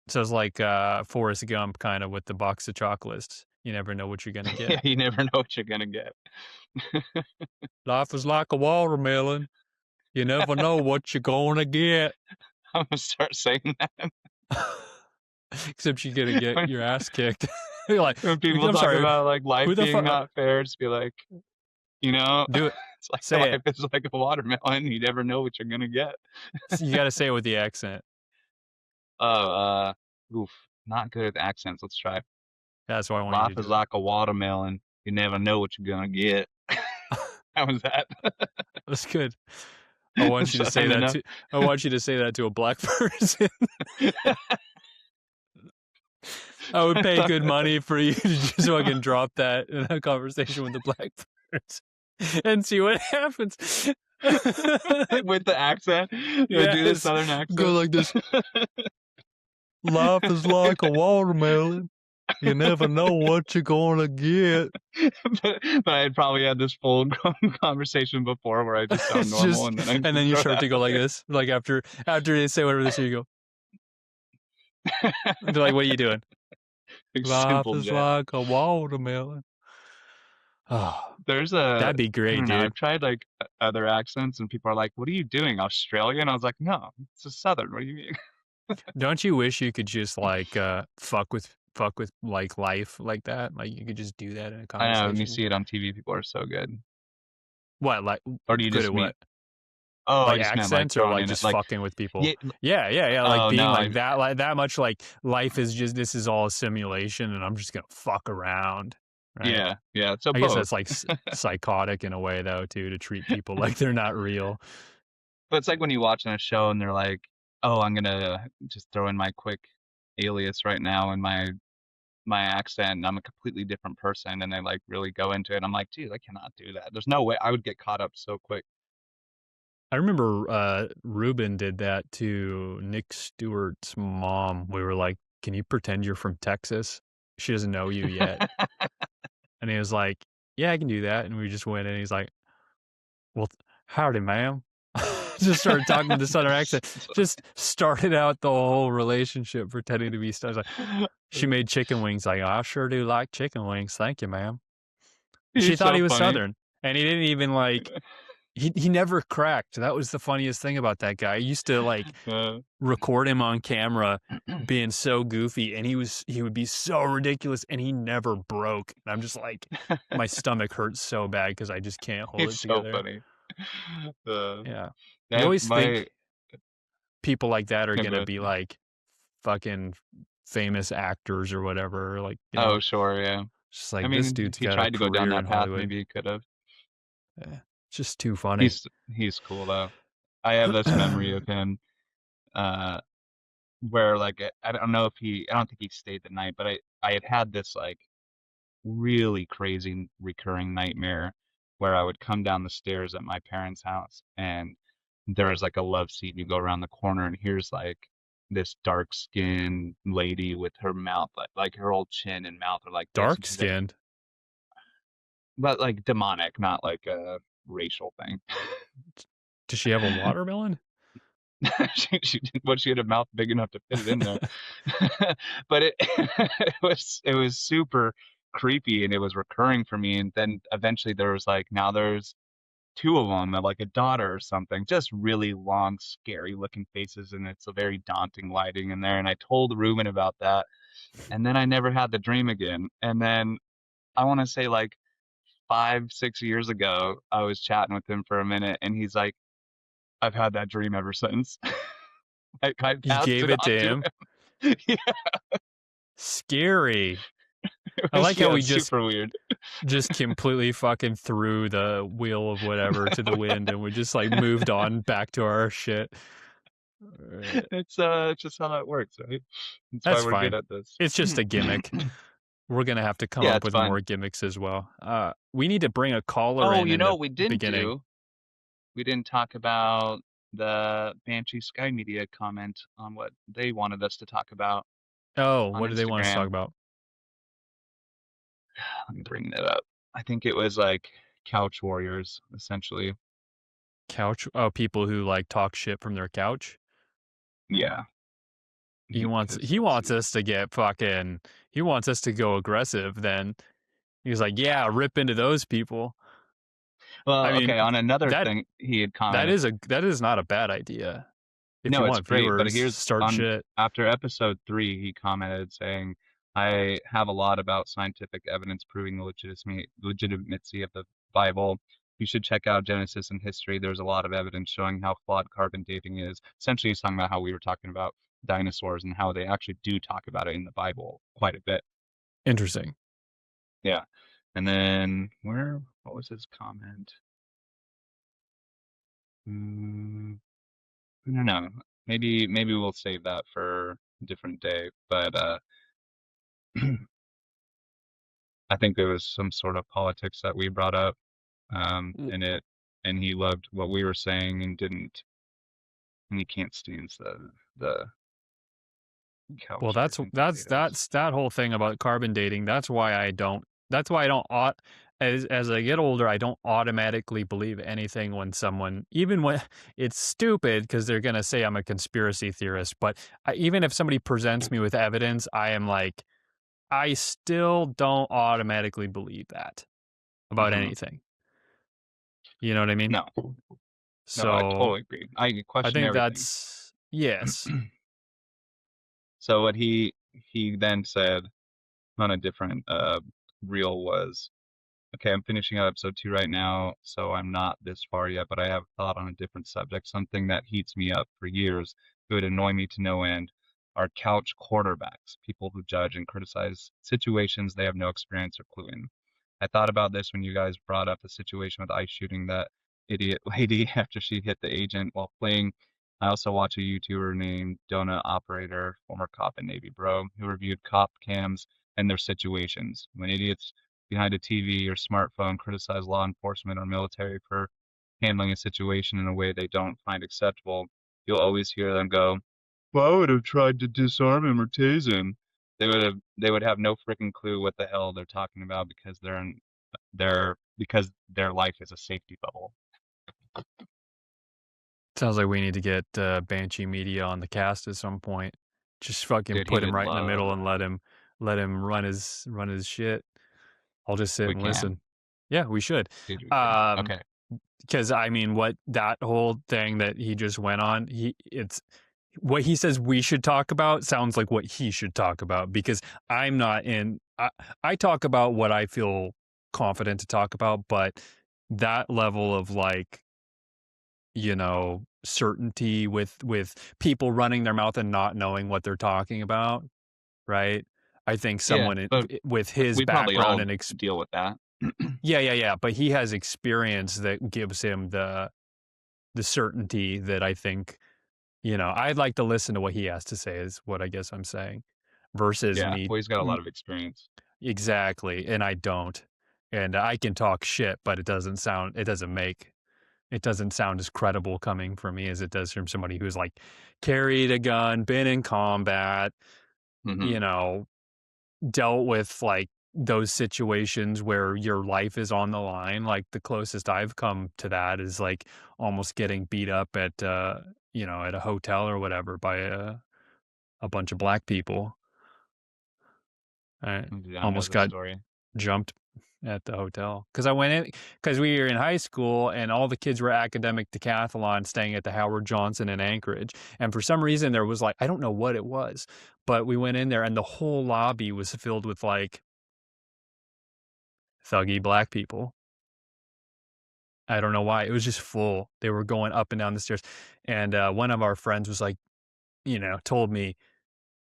So it's like Forrest Gump kind of with the box of chocolates. You never know what you're going to get. Yeah, you never know what you're going to get. Life is like a watermelon. You never know what you're going to get. I'm going to start saying that. Except you're going to get your ass kicked. You're like, when people talk about like life being not fair, just be like, you know, do it. It's like say life is like a watermelon. You never know what you're going to get. You got to say it with the accent. Oof, not good at accents. Let's try. That's why I want Life you to is like a watermelon. You never know what you're going to get. How was that? That's good. I want you to say Signing that up. to. I want you to say that to a black person. I would pay good money for you to just fucking drop that in a conversation with the black person and see what happens. With the accent. You do the Yes. southern accent. Go like this. Life is like a watermelon. You never know what you're gonna get. but I had probably had this full conversation before where I just sound It's normal, just- and then you throw start that to go like in this. Like after they say whatever they say, you go. They're like, "What are you doing?" there. Life Simple is jet. like a watermelon. Oh, There's that'd be I great, don't know, dude. I've tried like other accents, and people are like, "What are you doing, Australian?" I was like, "No, it's a southern. What do you mean?" Don't you wish you could just like fuck with like life like that? Like you could just do that in a I know. conversation. When you see it on TV, people are so good. What, like Or do you good just at mean? what? Oh, I Like just meant like accents or throwing like in it, just like fucking with people? yeah. Yeah. Like Oh being no, like that much like life is just this is all a simulation and I'm just gonna fuck around. Right? yeah. So I guess both. that's like psychotic in a way though too, to treat people like they're not real. But it's like when you watch on a show and they're like, "Oh, I'm gonna just throw in my quick alias right now and my accent, and I'm a completely different person," and they like really go into it. I'm like, dude, I cannot do that. There's no way I would get caught up so quick. I remember Ruben did that to Nick Stewart's mom. We were like, "Can you pretend you're from Texas? She doesn't know you yet." And he was like, "Yeah, I can do that." And we just went in and he's like, "Well, howdy, ma'am." Just started talking with the southern accent. Just started out the whole relationship pretending to be Southern. Like, she made chicken wings. Like, I sure do like chicken wings. Thank you, ma'am. She He's thought so he was funny. Southern. And he didn't even like, he never cracked. That was the funniest thing about that guy. I used to like record him on camera being so goofy and he would be so ridiculous and he never broke. And I'm just like, my stomach hurts so bad because I just can't hold He's it so together. funny. Yeah. That, You always think people like that are Yeah, going go to ahead. be like fucking famous actors or whatever. Like, you know, Oh, sure, yeah. just like I this mean, dude's if he got a tried to go down career in that path, Hollywood. maybe he could have. Yeah. It's just too funny. He's cool though. I have this memory of him, where like I don't know if I don't think he stayed the night, but I had this like really crazy recurring nightmare where I would come down the stairs at my parents' house and there was like a love seat. You go around the corner and here's like this dark skinned lady with her mouth like her whole chin and mouth are like this. Dark skinned. But like demonic, not like a racial thing. Does she have a watermelon? she had a mouth big enough to fit it in there. But it was super creepy and it was recurring for me. And then eventually there was like, now there's two of them, like a daughter or something, just really long, scary looking faces. And it's a very daunting lighting in there. And I told Ruben about that. And then I never had the dream again. And then I want to say like 5-6 years ago, I was chatting with him for a minute and he's like, I've had that dream ever since. I You gave it to him? Yeah. Scary. I like how we super weird. just completely fucking threw the wheel of whatever to the wind and we just like moved on back to our shit. It's just how that works, right? That's why we're fine. good at this. It's just a gimmick. We're gonna have to come Yeah, up it's with fun. more gimmicks as well. We need to bring a caller Oh, in. you in know the what we didn't beginning. do? We didn't talk about the Banshee Sky Media comment on what they wanted us to talk about. Oh, on what do they want us to talk Instagram. about? Let me bring that up. I think it was like couch warriors, essentially. Couch? Oh, people who like talk shit from their couch. Yeah. He wants us to get fucking. He wants us to go aggressive. Then he's like, "Yeah, rip into those people." Well, I mean, okay. On another that- thing, he had commented. That is not a bad idea. If No, you it's want great. But viewers, here's start shit. after episode 3, he commented saying, "I have a lot about scientific evidence proving the legitimacy of the Bible. You should check out Genesis and history. There's a lot of evidence showing how flawed carbon dating is." Essentially, he's talking about how we were talking about dinosaurs and how they actually do talk about it in the Bible quite a bit. Interesting. Yeah. And then what was his comment? I don't know. Maybe we'll save that for a different day. But I think there was some sort of politics that we brought up, W- and he loved what we were saying and he can't stand the Well, couch that's rethink that's potatoes. that's that whole thing about carbon dating. That's why I don't as I get older, I don't automatically believe anything when someone, even when it's stupid because they're going to say I'm a conspiracy theorist, but even if somebody presents me with evidence, I am like, I still don't automatically believe that about Hmm. anything. You know what I mean? No, no, I So totally agree. I I question think everything. that's, yes. So what he then said on a different reel was, okay, I'm finishing up episode 2 right now, so I'm not this far yet, but I have thought on a different subject, something that heats me up for years. It would annoy me to no end. Are couch quarterbacks, people who judge and criticize situations they have no experience or clue in. I thought about this when you guys brought up the situation with ice shooting that idiot lady after she hit the agent while fleeing. I also watch a YouTuber named Donut Operator, former cop and Navy bro, who reviewed cop cams and their situations. When idiots behind a TV or smartphone criticize law enforcement or military for handling a situation in a way they don't find acceptable, you'll always hear them go, "Well, I would have tried to disarm him or tase him." They would have no freaking clue what the hell they're talking about because because their life is a safety bubble. Sounds like we need to get Banshee Media on the cast at some point. Just fucking Dude, he put him would right in the middle love. and let him run his shit. I'll just sit We and can. listen. Yeah, we should. Dude, we can. Okay. Because I mean, what that whole thing that he just went on, it's what he says we should talk about sounds like what he should talk about because I'm not in. I talk about what I feel confident to talk about, but that level of like, you know, certainty with people running their mouth and not knowing what they're talking about, right? I think Yeah, someone but with his we probably all background and deal with that. yeah, but he has experience that gives him the certainty that I think, you know, I'd like to listen to what he has to say is what I guess I'm saying versus Yeah, me. well, he's got a lot of experience. Exactly, and I don't. And I can talk shit, but it doesn't sound as credible coming from me as it does from somebody who's like carried a gun, been in combat, Hmm. you know, dealt with like those situations where your life is on the line. Like the closest I've come to that is like almost getting beat up at you know, at a hotel or whatever by a bunch of black people. I Yeah, I know almost the got story. jumped at the hotel because I went in because we were in high school and all the kids were academic decathlon staying at the Howard Johnson in Anchorage. And for some reason there was like, I don't know what it was, but we went in there and the whole lobby was filled with like thuggy black people. I don't know why. It was just full. They were going up and down the stairs. And one of our friends was like, you know, told me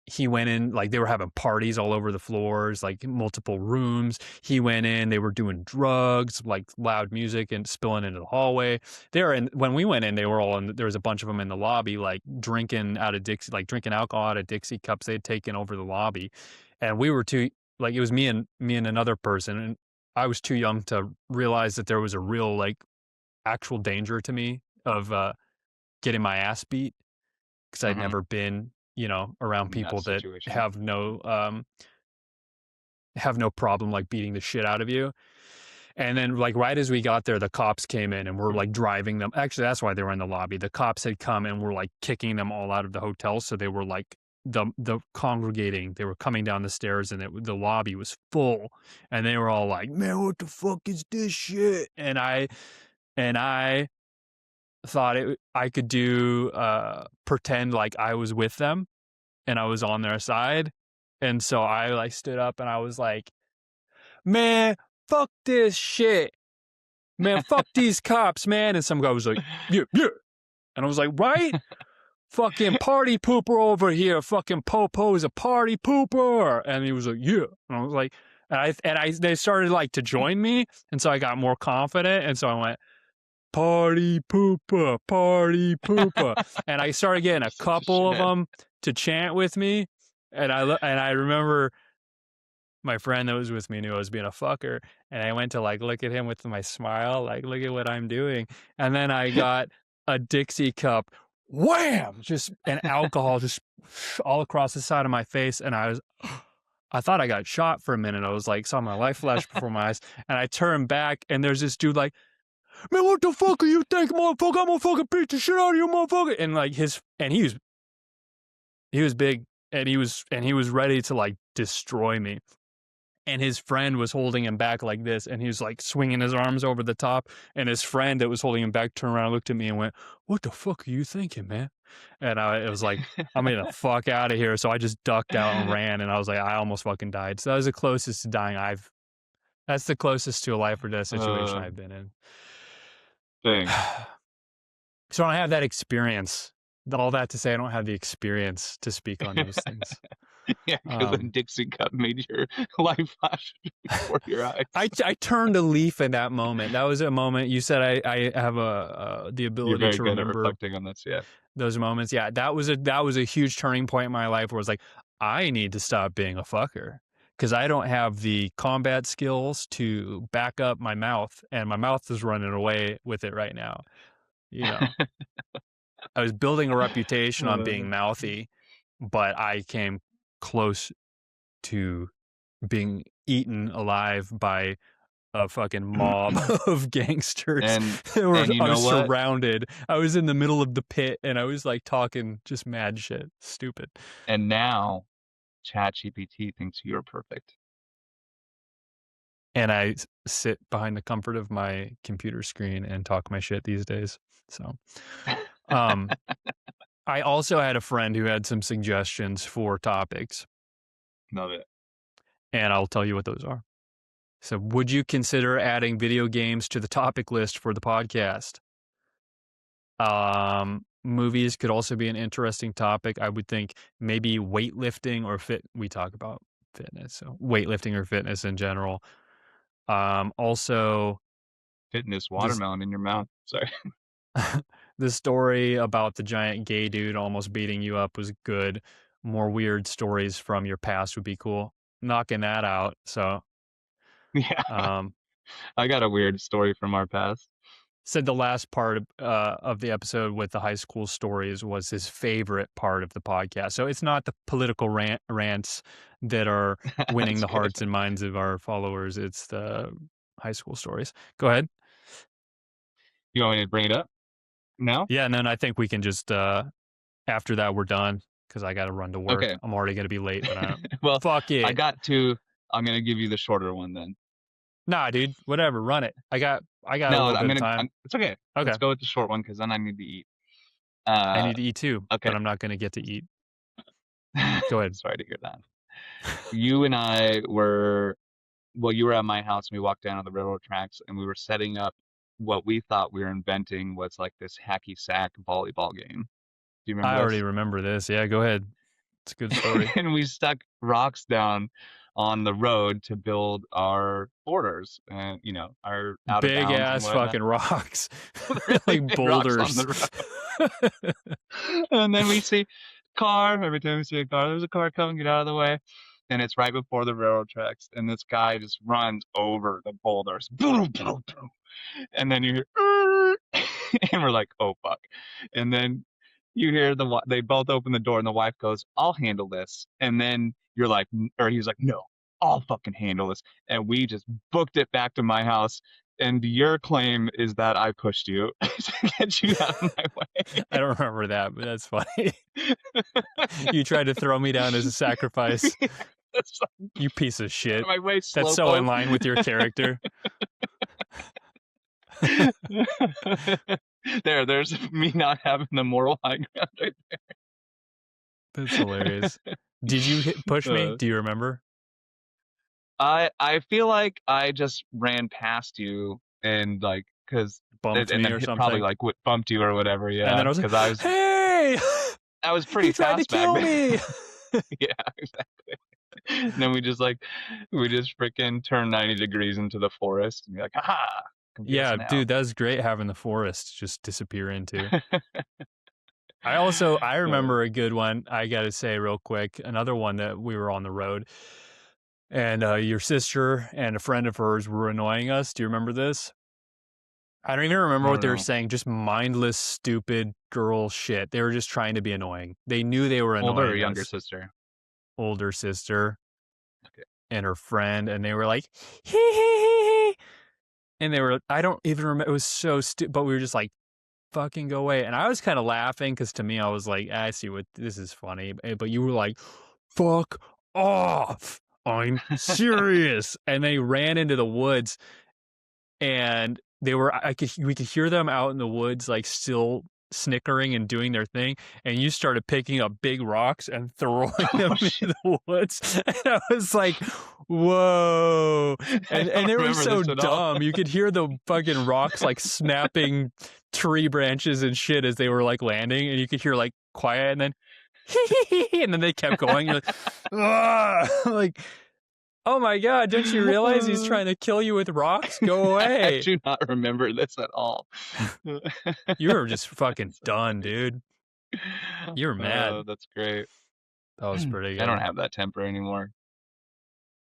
he went in, like they were having parties all over the floors, like multiple rooms. He went in, they were doing drugs, like loud music and spilling into the hallway. They were in, when we went in, they were all in, there was a bunch of them in the lobby, like drinking out of Dixie, like drinking alcohol out of Dixie cups they had taken over the lobby. And we were too, like it was me and another person. And I was too young to realize that there was a real, like, actual danger to me of getting my ass beat because I'd Hmm. never been, you know, around In that people that situation. have no problem like beating the shit out of you. And then like right as we got there, the cops came in and were like driving them. Actually, that's why they were in the lobby. The cops had come and were like kicking them all out of the hotel. So they were like the congregating. They were coming down the stairs and the lobby was full. And they were all like, "Man, what the fuck is this shit?" And I thought I could do pretend like I was with them and I was on their side. And so I like stood up and I was like, "Man, fuck this shit. Man, fuck these cops, man." And some guy was like, "Yeah, yeah." And I was like, "Right? Fucking party pooper over here. Fucking Popo is a party pooper." And he was like, "Yeah." And I was like, they started like to join me. And so I got more confident. And so I went, party poopa, and I started getting a couple of them to chant with me, and I remember my friend that was with me knew I was being a fucker, and I went to like look at him with my smile, like look at what I'm doing, and then I got a Dixie cup, wham, just and alcohol just all across the side of my face, and I thought I got shot for a minute. I was like, saw my life flash before my eyes, and I turned back, and there's this dude like, man, what the fuck are you think, motherfucker? I'm gonna fucking beat the shit out of you, motherfucker. And like he was big, and he was ready to like destroy me. And his friend was holding him back like this, and he was like swinging his arms over the top. And his friend that was holding him back turned around and looked at me and went, "What the fuck are you thinking, man?" And it was like, I'm getting the fuck out of here. So I just ducked out and ran, and I was like, I almost fucking died. So that was the closest to dying that's the closest to a life or death situation I've been in. Dang. So I don't have that experience. All that to say, I don't have the experience to speak on those things. Yeah, because the Dixie cup made your life flash before your eyes. I turned a leaf in that moment. That was a moment. You said I have the ability You're very to good remember at reflecting on this. Yeah, those moments. Yeah, that was a huge turning point in my life where I was like, I need to stop being a fucker because I don't have the combat skills to back up my mouth, and my mouth is running away with it right now. You know, I was building a reputation on being mouthy, but I came close to being eaten alive by a fucking mob of gangsters. And I was what? surrounded. I was in the middle of the pit, and I was like talking just mad shit. Stupid. And now ChatGPT thinks you're perfect. And I sit behind the comfort of my computer screen and talk my shit these days. So, I also had a friend who had some suggestions for topics. Love it. And I'll tell you what those are. So, would you consider adding video games to the topic list for the podcast? Movies could also be an interesting topic. I would think maybe weightlifting or we talk about fitness, so weightlifting or fitness in general. Also, fitness watermelon in your mouth. Sorry. The story about the giant gay dude almost beating you up was good. More weird stories from your past would be cool. Knocking that out. So, yeah. I got a weird story from our past. Said the last part of the episode with the high school stories was his favorite part of the podcast. So it's not the political rants that are winning the hearts and minds of our followers. It's the high school stories. Go ahead. You want me to bring it up now? Yeah, and then I think we can just, after that, we're done because I got to run to work. Okay. I'm already going to be late. But well, fuck it. I'm going to give you the shorter one then. Nah, dude, whatever. Run it. I got a little bit of time. It's okay. Okay. Let's go with the short one because then I need to eat. I need to eat too, okay. But I'm not going to get to eat. Go ahead. Sorry to hear that. You and I you were at my house and we walked down to the railroad tracks and we were setting up what we thought we were inventing was like this hacky sack volleyball game. Do you remember I already remember this. Yeah, go ahead. It's a good story. And we stuck rocks down on the road to build our borders and our out big of bounds ass and fucking rocks. Like boulders. Rocks on the road. And then we see car. Every time we see a car, there's a car coming, get out of the way. And it's right before the railroad tracks. And this guy just runs over the boulders. Boom, boom, boom. And then you hear, and we're like, oh, fuck. And then you hear they both open the door and the wife goes, I'll handle this. And then you're like, or he's like, no, I'll fucking handle this. And we just booked it back to my house. And your claim is that I pushed you to get you out of my way. I don't remember that, but that's funny. You tried to throw me down as a sacrifice. You piece of shit. That's so in line with your character. There's me not having the moral high ground right there. That's hilarious. Did you push me? Do you remember? I feel like I just ran past you and like because bumped me or something. Probably like bumped you or whatever. Yeah, and then I was hey, I was pretty fast back then. Yeah, exactly. And then we just freaking turn 90 degrees into the forest and be like, haha, Yeah, dude, that was great having the forest just disappear into. I remember a good one, I got to say real quick, another one that we were on the road, and your sister and a friend of hers were annoying us. Do you remember this? I don't even remember what they were saying, just mindless, stupid girl shit. They were just trying to be annoying. They knew they were annoying Older or younger us. sister? Older sister. Okay. And her friend, and they were like, hee hee hee hee. And they were, I don't even remember, it was so stupid, but we were just like, fucking go away. And I was kind of laughing because to me, I was like, I see what this is funny. But you were like, fuck off. I'm serious. And they ran into the woods, and we could hear them out in the woods, like still snickering and doing their thing. And you started picking up big rocks and throwing them into the woods. And I was like, whoa. And they were so dumb. You could hear the fucking rocks like snapping tree branches and shit as they were like landing. And you could hear like quiet, and then and then they kept going. You're like, ah! Like, oh my God, don't you realize he's trying to kill you with rocks? Go away. I do not remember this at all. You were just fucking done, dude. You were mad. Oh, that's great. That was pretty good. I don't have that temper anymore.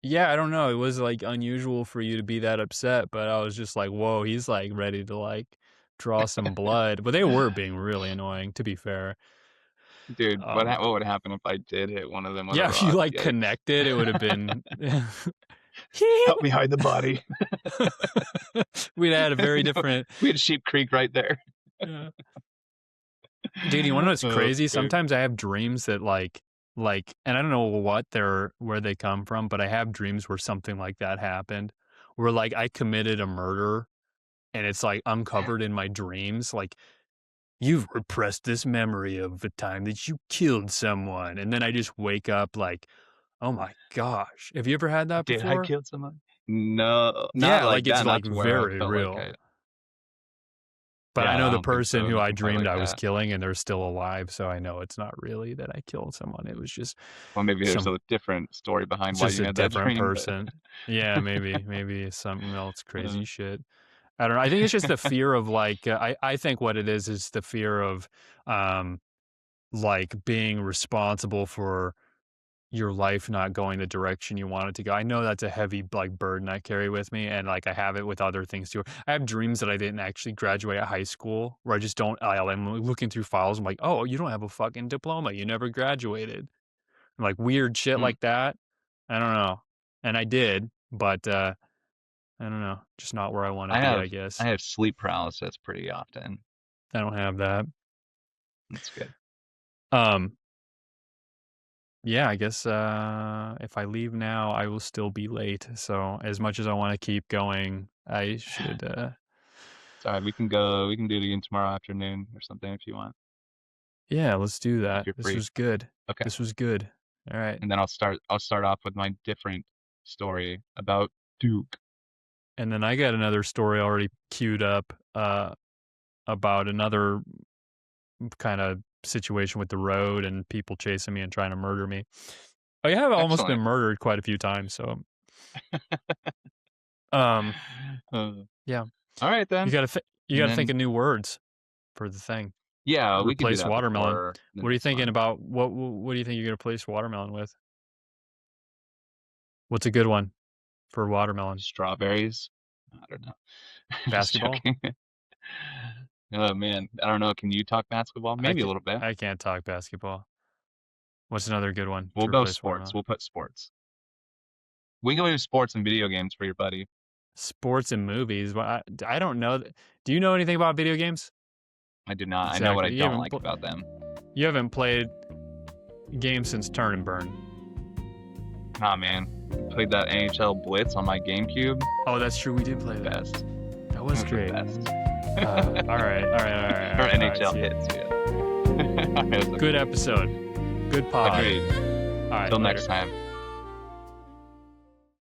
Yeah, I don't know. It was like unusual for you to be that upset, but I was just like, whoa, he's like ready to like draw some blood. But they were being really annoying, to be fair. Dude, what would happen if I did hit one of them with a rock? If you like connected, it would have been help me hide the body. We'd had a very different. We had Sheep Creek right there. Yeah. Dude, you want to know what's crazy? Sometimes I have dreams that like, and I don't know where they come from, but I have dreams where something like that happened, where like I committed a murder, and it's like uncovered in my dreams, like, you've repressed this memory of the time that you killed someone. And then I just wake up like, oh my gosh. Have you ever had that before? Did I kill someone? No. Yeah, like it's that, like very real. Like but yeah, I know I the don't think person so. who I Something dreamed like I was that. killing, and they're still alive. So I know it's not really that I killed someone. It was just, well, maybe there's a different story behind why just you a had that different dream. person. Yeah, maybe something else crazy shit. I don't know. I think it's just the fear of like, I think what it is the fear of like being responsible for your life not going the direction you want it to go. I know that's a heavy like burden I carry with me, and like I have it with other things too. I have dreams that I didn't actually graduate at high school, where I just don't. I'm looking through files. I'm like, oh, you don't have a fucking diploma. You never graduated. And like weird shit like that. I don't know. And I did, but I don't know. Just not where I want to be, I guess. I have sleep paralysis pretty often. I don't have that. That's good. Yeah, I guess if I leave now, I will still be late. So as much as I want to keep going, I should. Sorry, we can do it again tomorrow afternoon or something if you want. Yeah, let's do that. You're This free. was good. Okay. This was good. All right. And then I'll start off with my different story about Duke. And then I got another story already queued up about another kind of situation with the road and people chasing me and trying to murder me. I have almost been murdered quite a few times, so yeah. All right then. You gotta think of new words for the thing. Yeah, we can replace watermelon. What are you thinking about? What do you think you're gonna replace watermelon with? What's a good one for watermelon? Strawberries. I don't know. Basketball. Oh man, I don't know. Can you talk basketball? Maybe a little bit. I can't talk basketball. What's another good one? We'll go sports. We'll put sports. We can go do sports and video games for your buddy. Sports and movies. Well, I don't know. Do you know anything about video games? I do not. Exactly. I know what I don't like about them. You haven't played games since Turn and Burn. Nah, man. Played that NHL Blitz on my GameCube. Oh, that's true. We did play that. Best. That was great. Best. All right. Or NHL hits, yeah. Good episode. Good pod. Agreed. All right. Till next time.